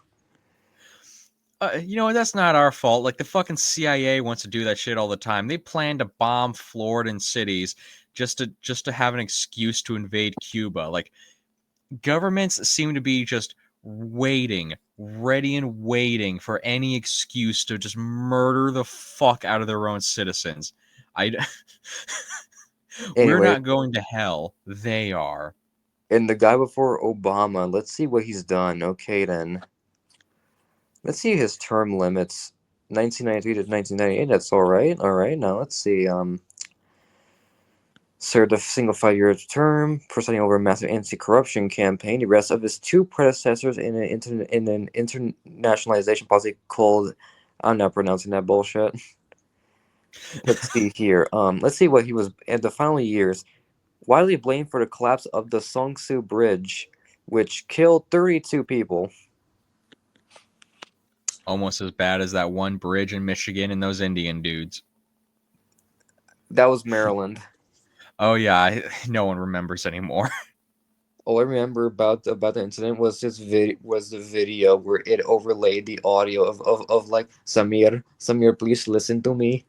That's not our fault. Like the fucking CIA wants to do that shit all the time. They plan to bomb Floridan cities just to have an excuse to invade Cuba. Like governments seem to be just waiting, ready and waiting for any excuse to just murder the fuck out of their own citizens. I We're Anyway, not going to hell. They are. and the guy before Obama, let's see what he's done. Okay, then. Let's see his term limits. 1993 to 1998. That's all right. All right. Now let's see. Served a single 5-year term, presiding over a massive anti-corruption campaign. The rest of his two predecessors in an internationalization policy called. I'm not pronouncing that bullshit. Let's see here. Let's see what he was in the final years. Widely blamed for the collapse of the Songsu Bridge, which killed 32 people. Almost as bad as that one bridge in Michigan and those Indian dudes. That was Maryland. Oh yeah, no one remembers anymore. All I remember about the incident was the video where it overlaid the audio of like Samir, please listen to me,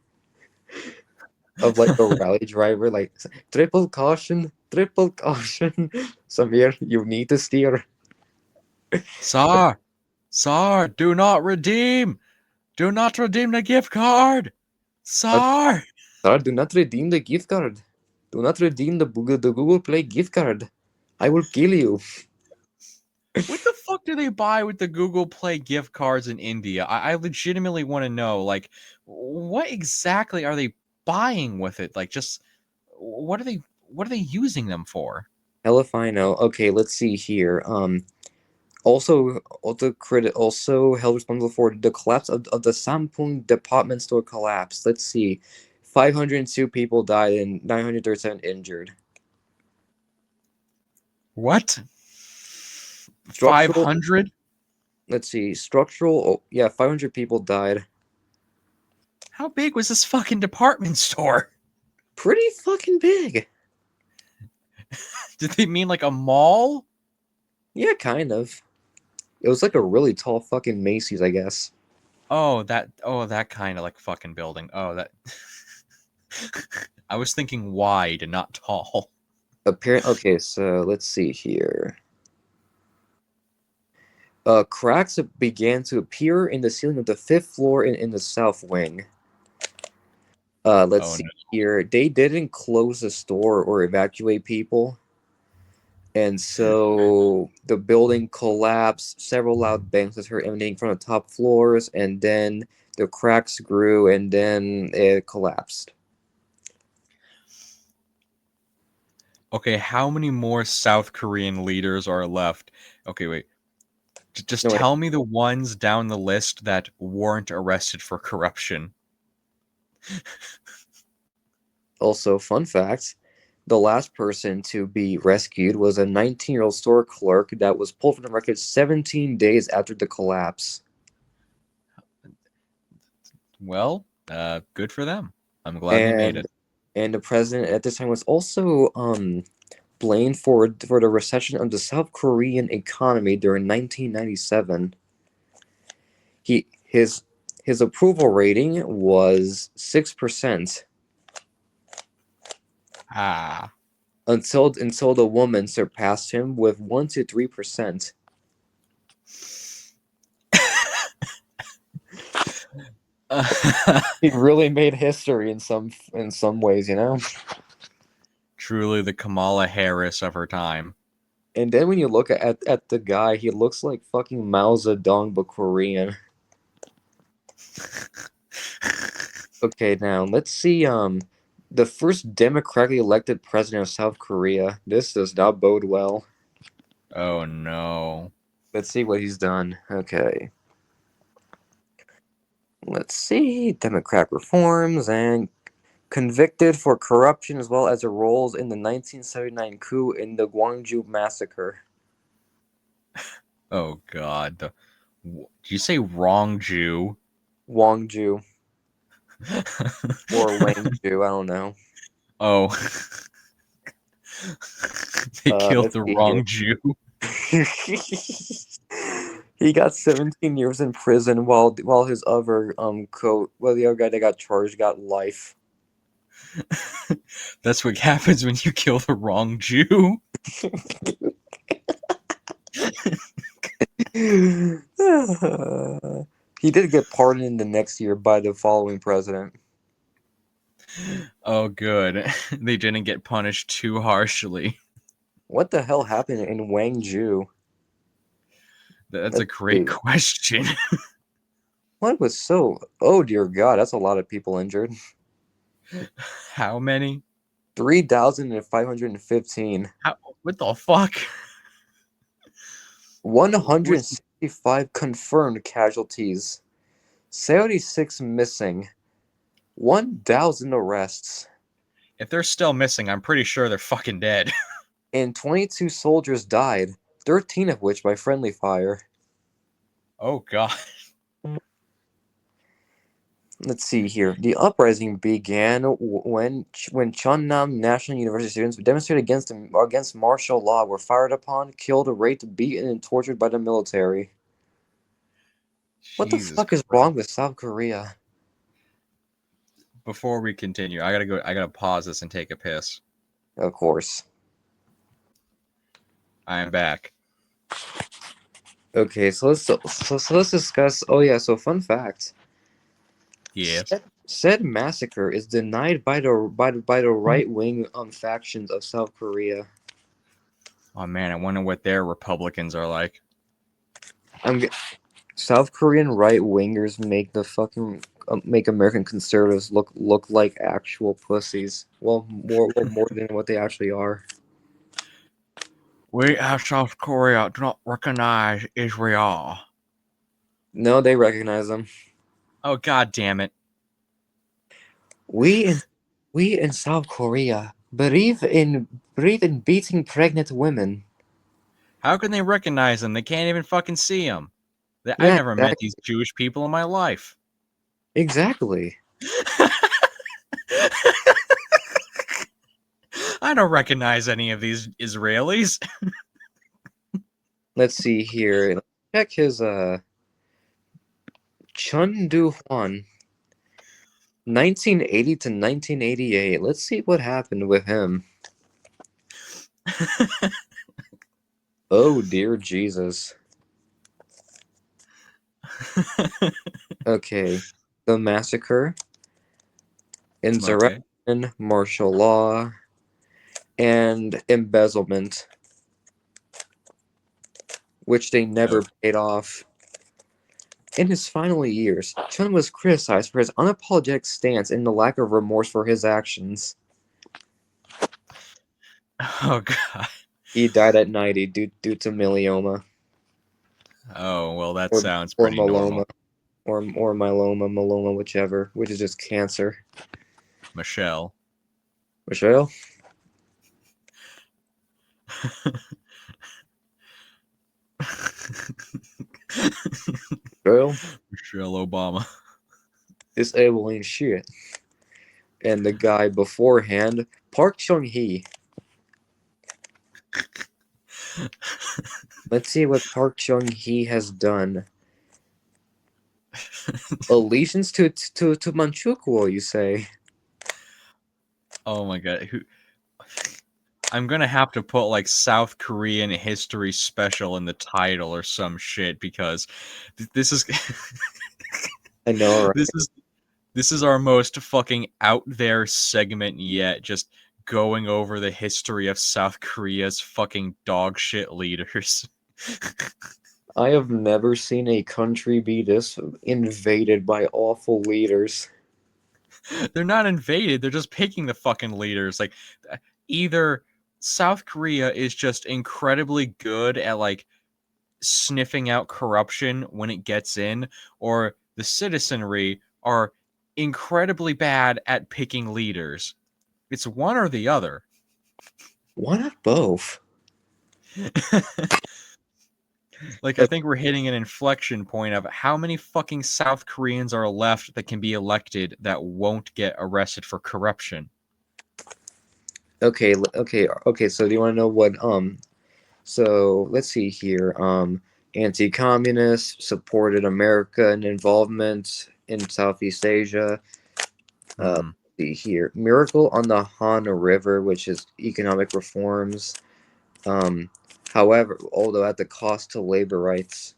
of like a rally driver like triple caution, Samir, you need to steer. Sir, sir, do not redeem the gift card, sir. Sir, do not redeem the gift card. Do not redeem the Google Play gift card. I will kill you. What the fuck do they buy with the Google Play gift cards in India? I legitimately want to know, like, what exactly are they buying with it? Like, just what are they using them for? Hell if I know. Okay, let's see here. Also held responsible for the collapse of the Sampung department store collapse. Let's see. 502 people died and 937 injured. What? Structural, 500? let's see, structural, oh, yeah, 500 people died. How big was this fucking department store? Pretty fucking big. Did they mean like a mall? Yeah, kind of. It was like a really tall fucking Macy's, I guess. Oh, that kind of like fucking building. Oh, that I was thinking wide and not tall. Okay, so let's see here. Cracks began to appear in the ceiling of the fifth floor in the south wing. Let's Oh see no. here. They didn't close the store or evacuate people. And so the building collapsed. Several loud bangs was heard emanating from the top floors, and then the cracks grew, and then it collapsed. Okay, how many more South Korean leaders are left? Okay, wait. Just No, wait. tell me the ones down the list that weren't arrested for corruption. Also, fun fact: the last person to be rescued was a 19-year-old store clerk that was pulled from the wreckage 17 days after the collapse. Well, good for them. I'm glad they made And it. and the president at this time was also blamed for the recession of the South Korean economy during 1997. He his approval rating was 6% Ah. until the woman surpassed him with 1 to 3%. He really made history in some ways, you know. Truly the Kamala Harris of her time. And then when you look at the guy, he looks like fucking Mao Zedong but Korean. Okay, now let's see. The first democratically elected president of South Korea. This does not bode well. Oh no. Let's see what he's done. Okay. Let's see. Democratic reforms and convicted for corruption as well as the roles in the 1979 coup in the Gwangju massacre. Oh god. Did you say wrong Jew? Gwangju or Wangju, I don't know. Oh. They killed Let's the see here. wrong Jew. He got 17 years in prison while his other the other guy that got charged got life. That's what happens when you kill the wrong Jew. He did get pardoned the next year by the following president. Oh good. They didn't get punished too harshly. What the hell happened in Wangju? That's a Let's great see. question. What was so? Oh dear God, that's a lot of people injured. How many? 3,515. What the fuck? What's 165 confirmed casualties. 76 missing. 1,000 arrests. if they're still missing, I'm pretty sure they're fucking dead. And 22 soldiers died, 13 of which by friendly fire. Oh god. Let's see here. The uprising began when Cheonnam National University students demonstrated against martial law, were fired upon, killed, raped, beaten, and tortured by the military. What the Jesus fuck is Christ. wrong with South Korea? Before we continue, I gotta pause this and take a piss. Of course. I am back. Okay, so let's discuss. Oh yeah, so fun fact. Yes. Said massacre is denied by the right wing factions of South Korea. Oh man, I wonder what their Republicans are like. I'm South Korean right wingers make the fucking make American conservatives look like actual pussies. Well, more than what they actually are. We at South Korea do not recognize Israel. No, they recognize them. Oh god damn it. We in we in South Korea believe in beating pregnant women. How can they recognize him? They can't even fucking see him. I've Yeah, never met these Jewish people in my life. exactly. I don't recognize any of these Israelis. Let's see here. Check his Chun Du Huan, 1980 to 1988. Let's see what happened with him. Oh dear Jesus. Okay. The Massacre, Okay. Insurrection, Martial Law, and Embezzlement, which they never Oh. paid off. In his final years, Chun was criticized for his unapologetic stance and the lack of remorse for his actions. Oh god. He died at 90 due to myeloma Oh well, that or sounds or pretty myeloma normal. or myeloma, whichever, which is just cancer. Michelle. Michelle, Michelle, Michelle Obama. disabling shit. And the guy beforehand, Park Chung Hee. Let's see what Park Chung Hee has done. Allegiance to Manchukuo, you say? Oh my god. I'm gonna have to put like South Korean history special in the title or some shit because this is I know, right? this is this is our most fucking out there segment yet. Just going over the history of South Korea's fucking dog shit leaders. I have never seen a country be this invaded by awful leaders. They're not invaded, they're just picking the fucking leaders. Like either South Korea is just incredibly good at like sniffing out corruption when it gets in, or the citizenry are incredibly bad at picking leaders. It's one or the other. Why not both? Like, I think we're hitting an inflection point of how many fucking South Koreans are left that can be elected that won't get arrested for corruption. Okay. So do you want to know what? So let's see here. Anti-communist supported American involvement in Southeast Asia. Hmm. Let's see here. Miracle on the Han River, which is economic reforms. Um, however, although at the cost to labor rights.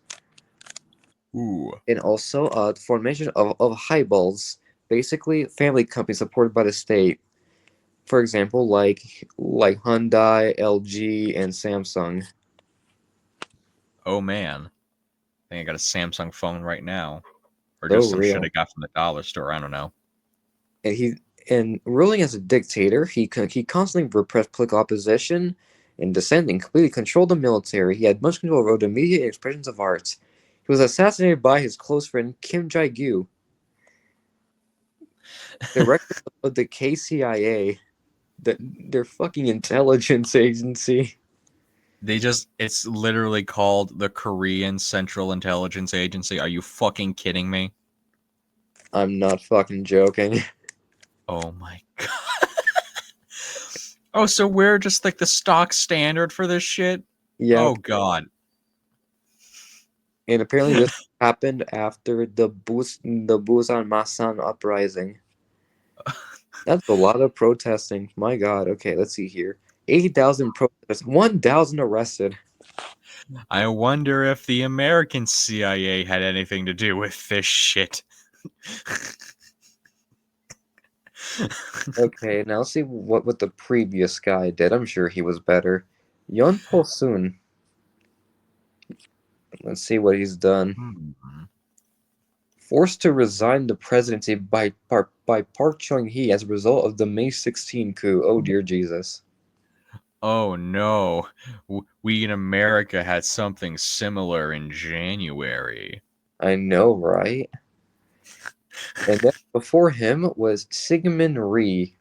Ooh. And also formation of highballs, basically family companies supported by the state. For example, like Hyundai, LG, and Samsung. Oh man. I think I got a Samsung phone right now. Or So just some shit real. I got from the dollar store. I don't know. And ruling as a dictator, he constantly repressed political opposition and dissenting, completely controlled the military. He had much control over the media and expressions of art. He was assassinated by his close friend Kim Jae-gyu, director of the KCIA, their fucking intelligence agency. It's literally called the Korean Central Intelligence Agency. Are you fucking kidding me? I'm not fucking joking. Oh my god. Oh, so we're just like the stock standard for this shit? Yep. Oh god. And apparently this happened after the Busan Masan uprising. That's a lot of protesting. My God. Okay, let's see here. 80,000 protesters, 1,000 arrested. I wonder if the American CIA had anything to do with this shit. Okay, now let's see what the previous guy did. I'm sure he was better. Yon Posun. Let's see what he's done. Hmm. Forced to resign the presidency by Park Chung-hee as a result of the May 16 coup. Oh dear Jesus. Oh no. We in America had something similar in January. I know, right? And then before him was Sigmund Rhee.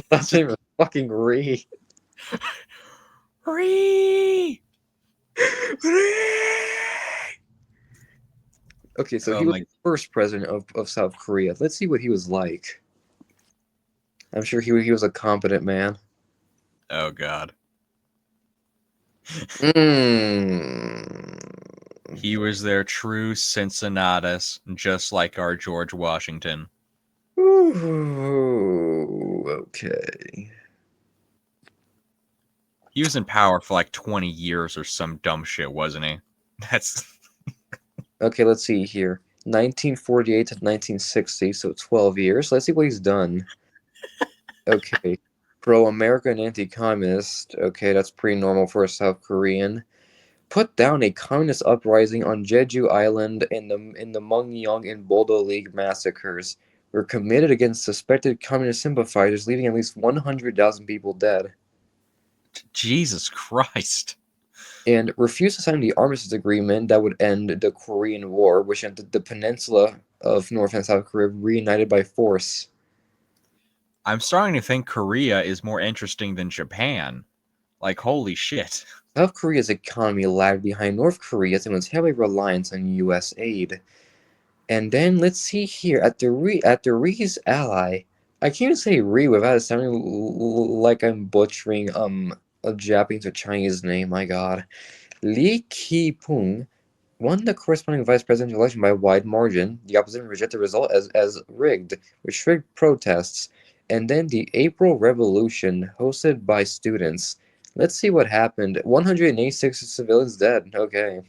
That's name is fucking Rhee. Ree! Okay, so Oh he was my. the first president of South Korea. Let's see what he was like. I'm sure he was a competent man. Oh god. Mm. He was their true Cincinnatus, just like our George Washington. Ooh, okay. He was in power for like 20 years or some dumb shit, wasn't he? That's Okay, let's see here. 1948 to 1960, so 12 years. Let's see what he's done. Okay. Pro-American anti-communist. Okay, that's pretty normal for a South Korean. Put down a communist uprising on Jeju Island in the Mungyong and Bodo League massacres. Were committed against suspected communist sympathizers, leaving at least 100,000 people dead. Jesus Christ. And refused to sign the armistice agreement that would end the Korean War, which ended the peninsula of North and South Korea reunited by force. I'm starting to think Korea is more interesting than Japan. Like, holy shit. South Korea's economy lagged behind North Korea's and was heavily reliant on U.S. aid. And then let's see here at the Ri's ally. I can't say Ri without it sounding like I'm butchering a Japanese or Chinese name. My God, Lee Ki-pung won the corresponding vice presidential election by a wide margin. The opposition rejected the result as rigged, which triggered protests. And then the April Revolution, hosted by students. Let's see what happened. 186 civilians dead. Okay.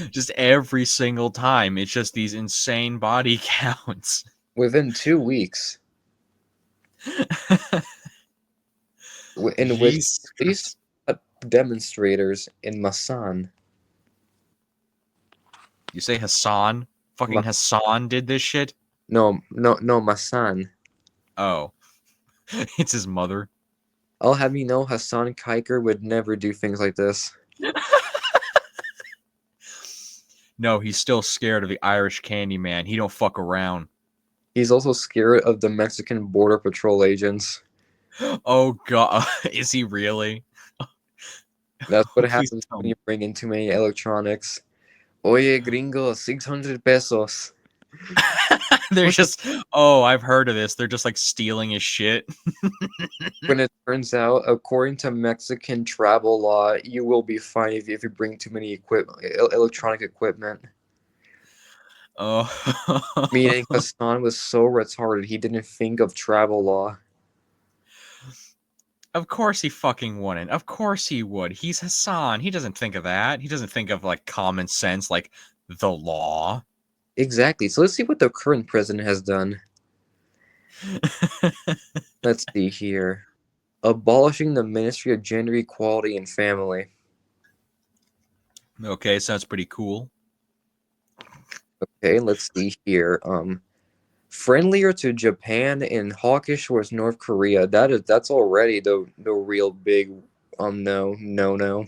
Just every single time, it's just these insane body counts. Within 2 weeks, in which police Jesus. shot demonstrators in Masan. You say Hassan? Ma- Fucking Hassan did this shit? no, no, no, Masan. Oh. It's his mother. I'll have you know, Hassan Kiker would never do things like this. No, he's still scared of the Irish candy man. He don't fuck around. He's also scared of the Mexican Border Patrol agents. Oh god. Is he really? That's what Please happens tell when me. you bring in too many electronics. Oye, gringo, 600 pesos. They're just, oh, I've heard of this. They're just like stealing his shit. When it turns out, according to Mexican travel law, you will be fined if you bring too many electronic equipment. Oh. Meaning Hassan was so retarded he didn't think of travel law. Of course he fucking wouldn't. Of course he would. He's Hassan. He doesn't think of that. He doesn't think of like common sense, like the law. Exactly. So let's see what the current president has done. Let's see here. Abolishing the Ministry of Gender Equality and Family. Okay, sounds pretty cool. Okay, let's see here. Friendlier to Japan and hawkish towards North Korea. That's already the real big no.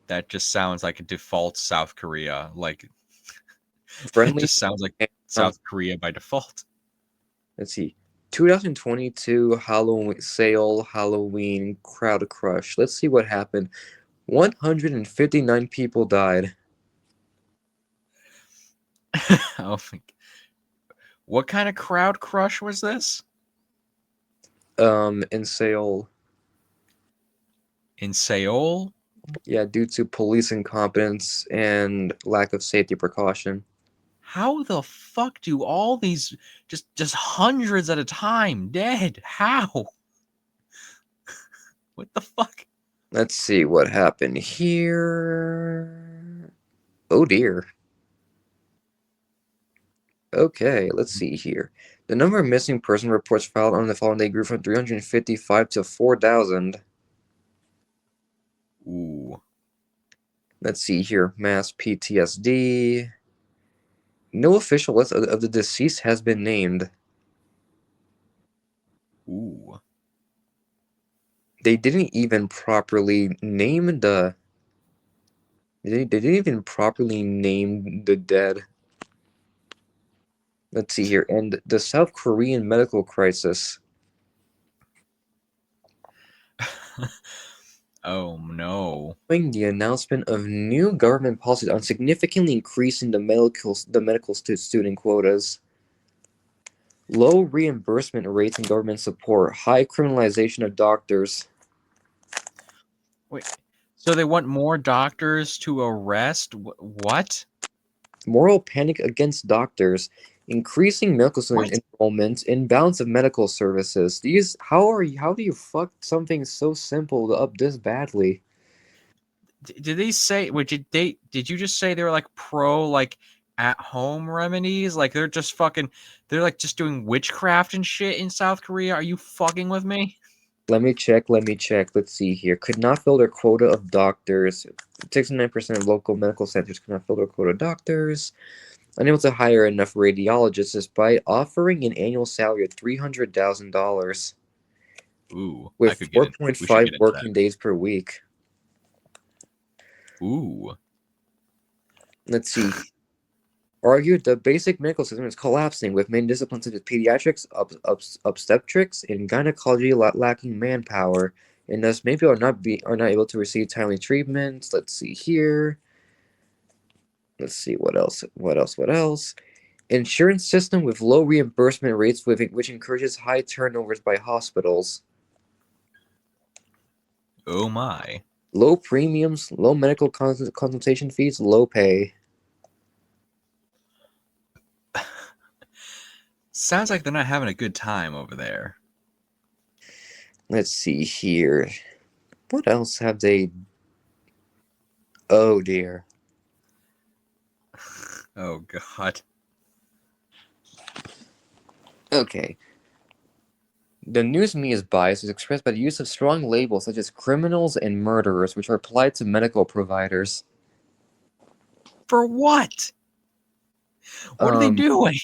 That just sounds like a default South Korea. Like that Friendly just to sounds like Japan, South Korea by default. let's see. 2022 Halloween sale, Halloween crowd crush. Let's see what happened. 159 people died. Oh, what kind of crowd crush was this? In Seoul. In Seoul? Yeah, due to police incompetence and lack of safety precaution. How the fuck do all these just hundreds at a time dead? How? What the fuck? Let's see what happened here. Oh dear. Okay, let's see here. The number of missing person reports filed on the following day grew from 355 to 4,000. Ooh. Let's see here. Mass PTSD. No official list of the deceased has been named. Ooh. They didn't even properly name the. They didn't even properly name the dead. Let's see here. And the South Korean medical crisis. Oh no. Following the announcement of new government policies on significantly increasing the medical student quotas, low reimbursement rates and government support, high criminalization of doctors, Wait. So they want more doctors to arrest? What? moral panic against doctors, increasing medical student What? enrollment, imbalance of medical services. How do you fuck something so simple up this badly? Did they say? Wait, did you just say they were like pro like at home remedies? Like they're just fucking they're like just doing witchcraft and shit in South Korea? Are you fucking with me? Let me check. Let's see here. Could not fill their quota of doctors. 69% of local medical centers could not fill their quota of doctors. Unable to hire enough radiologists despite offering an annual salary of $300,000 Ooh, I with could get in. We should 4.5 get into that. working days per week. Ooh. Let's see. Argued the basic medical system is collapsing, with main disciplines such as pediatrics, obstetrics, and gynecology lacking manpower, and thus maybe are not able to receive timely treatments. Let's see here. Let's see what else. What else? Insurance system with low reimbursement rates, which encourages high turnovers by hospitals. Oh my. Low premiums, low medical consultation fees, low pay. Sounds like they're not having a good time over there. Let's see here. What else have they? Oh dear. Oh god. Okay. The news media's bias is expressed by the use of strong labels such as criminals and murderers, which are applied to medical providers. For what? What are they Um, doing?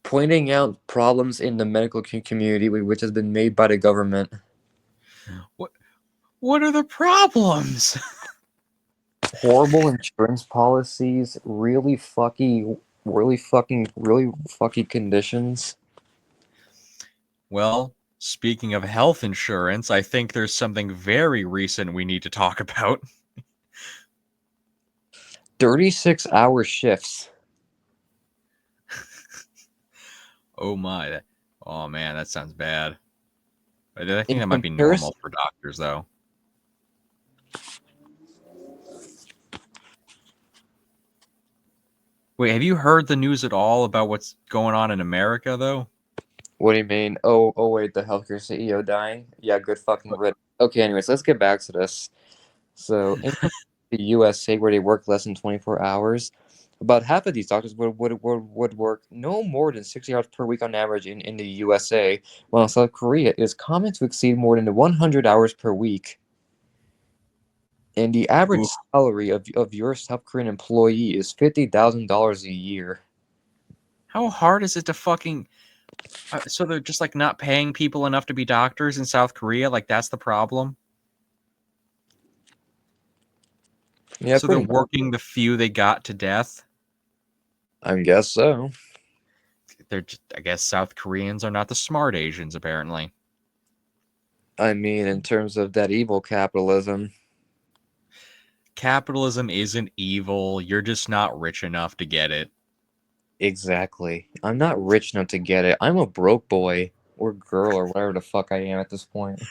Pointing out problems in the medical community, which has been made by the government. What what are the problems? Horrible insurance policies, really fucky conditions. Well, speaking of health insurance, I think there's something very recent we need to talk about. 36-hour shifts. Oh my. Oh man, that sounds bad. I think In that might be comparison, normal for doctors though. Wait, have you heard the news at all about what's going on in America though? what do you mean? Oh, wait, the healthcare CEO dying? Yeah, good fucking rid. Okay, anyways, let's get back to this. So, in the USA, where they work less than 24 hours, about half of these doctors would work no more than 60 hours per week on average in the USA, while in South Korea, it is common to exceed more than 100 hours per week. And the average Ooh. salary of your South Korean employee is $50,000 a year. How hard is it to fucking so they're just like not paying people enough to be doctors in South Korea? Like that's the problem? Yeah, So they're pretty much. working the few they got to death? I guess so. They're just, I guess South Koreans are not the smart Asians apparently. I mean, in terms of that evil capitalism. Capitalism isn't evil. You're just not rich enough to get it. Exactly. I'm not rich enough to get it. I'm a broke boy or girl or whatever the fuck I am at this point.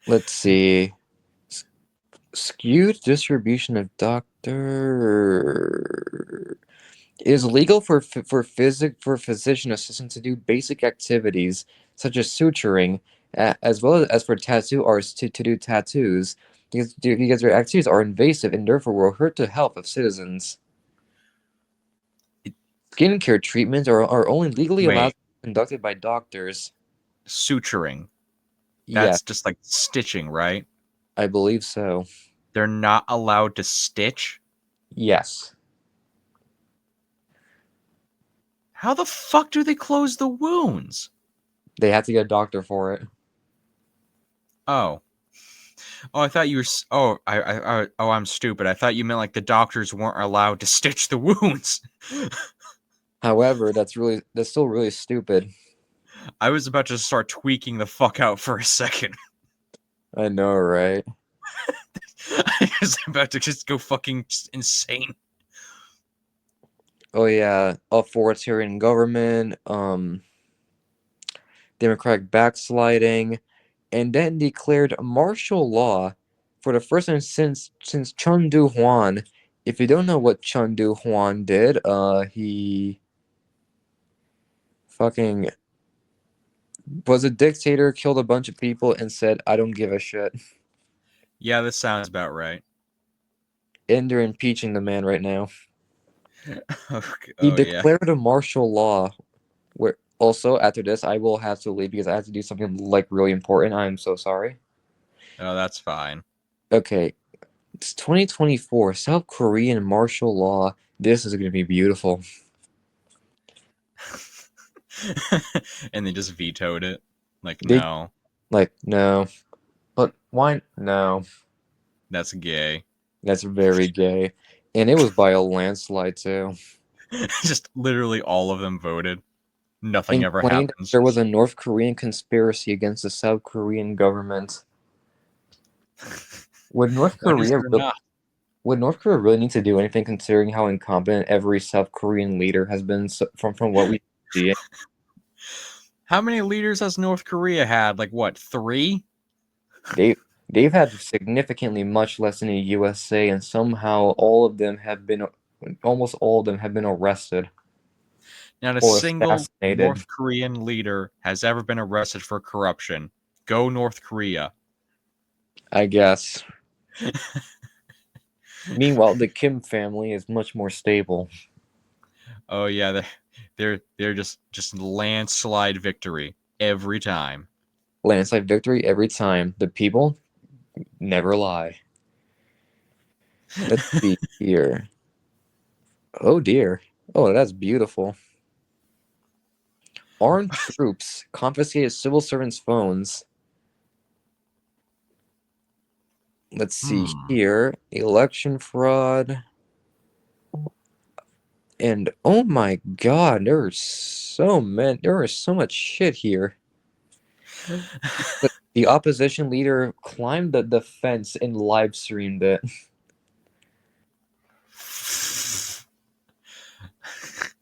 Let's see. Skewed distribution of doctor. It is legal for physician assistants to do basic activities such as suturing, as well as for tattoo artists to do tattoos, because their activities are invasive and therefore will hurt the health of citizens. Skincare treatments are only legally allowed Wait, to be conducted by doctors. suturing. Yes, That's just like stitching, right? I believe so. They're not allowed to stitch. Yes, How the fuck do they close the wounds? they have to get a doctor for it. Oh. Oh, I thought you were. Oh, I'm stupid. I thought you meant like the doctors weren't allowed to stitch the wounds. However, that's still really stupid. I was about to start tweaking the fuck out for a second. I know, right? I was about to just go fucking insane. Oh yeah, authoritarian government, democratic backsliding, and then declared martial law for the first time since Chun Du Huan. If you don't know what Chun Du Huan did, he fucking was a dictator, killed a bunch of people, and said, "I don't give a shit." Yeah, this sounds about right. And they're impeaching the man right now. He Oh yeah. declared a martial law. Where also after this, I will have to leave because I have to do something like really important. I'm so sorry. Oh, that's fine. Okay, it's 2024. South Korean martial law. This is gonna be beautiful. And they just vetoed it. Like, They no, like no, but why no? that's gay. That's very gay, and it was by a landslide too. Just literally all of them voted. Nothing And ever claimed happens. there was a North Korean conspiracy against the South Korean government. Would North When is Korea there re- not? would North Korea really need to do anything considering how incompetent every South Korean leader has been from what we see? How many leaders has North Korea had? Like what, 3? They they've had significantly much less than the USA, and somehow almost all of them have been arrested Not a or single assassinated. North Korean leader has ever been arrested for corruption. Go North Korea. I guess. Meanwhile, the Kim family is much more stable. Oh yeah, they're just landslide victory every time. Landslide victory every time. The people never lie. Let's see here. Oh dear. Oh, that's beautiful. Armed troops confiscated civil servants' phones. Let's see Hmm. here. Election fraud. And oh my god, there is so much shit here. The opposition leader climbed the fence and live streamed it.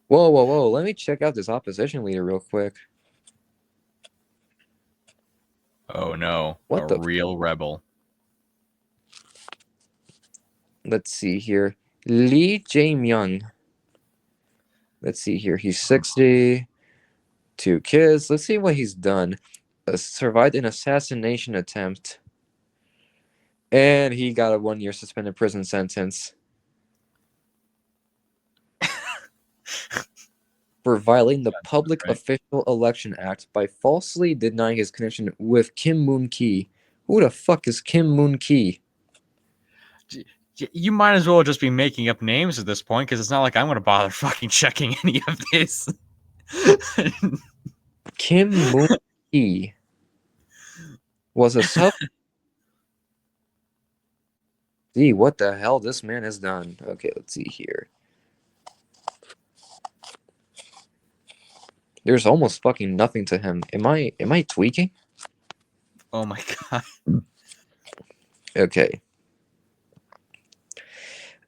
Whoa, whoa, whoa. Let me check out this opposition leader real quick. Oh no, a What the? real rebel. Let's see here. Lee Jae-myung. Let's see here. He's 60, 2 kids. Let's see what he's done. Survived an assassination attempt. And he got a 1 year suspended prison sentence for violating the Public Right. Official Election Act by falsely denying his connection with Kim Moon-kee. Who the fuck is Kim Moon-kee? You might as well just be making up names at this point because it's not like I'm going to bother fucking checking any of this. Kim Moon-kee was a South. See what the hell this man has done. Okay, let's see here. There's almost fucking nothing to him. Am I tweaking? Oh my god. Okay.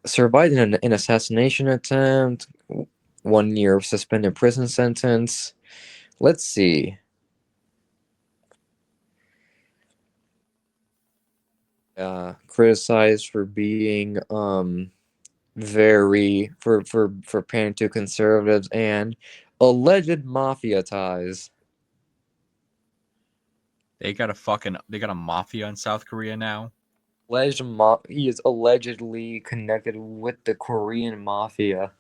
Survived an assassination attempt. 1 year suspended prison sentence. Let's see. Criticized for being very for pandering to conservatives and alleged mafia ties. They got a mafia in South Korea now. He is allegedly connected with the Korean mafia.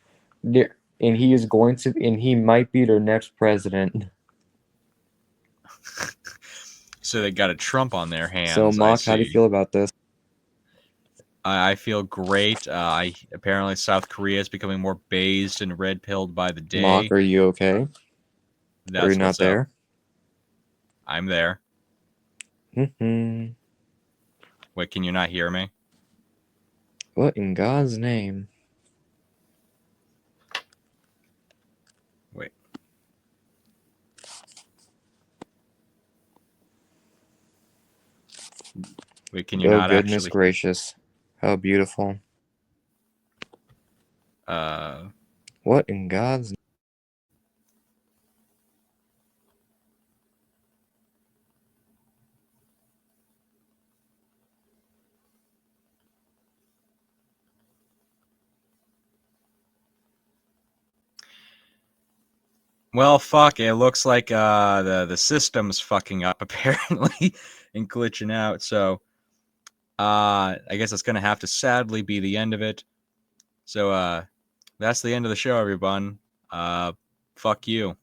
And he might be their next president. So they got a Trump on their So, hands, I Mach, how do you see. feel about this? I feel great. I apparently South Korea is becoming more based and red pilled by the Mach, day. are you okay? Are you That's not what's up. there? I'm there. Mm-hmm. Wait, can you not hear me? What in God's name? Wait. Wait, can you Oh, not goodness actually? gracious. How beautiful. Uh, What in God's... well, fuck. It looks like the system's fucking up apparently and glitching out. So I guess it's gonna have to sadly be the end of it. So that's the end of the show, everyone. Uh, fuck you.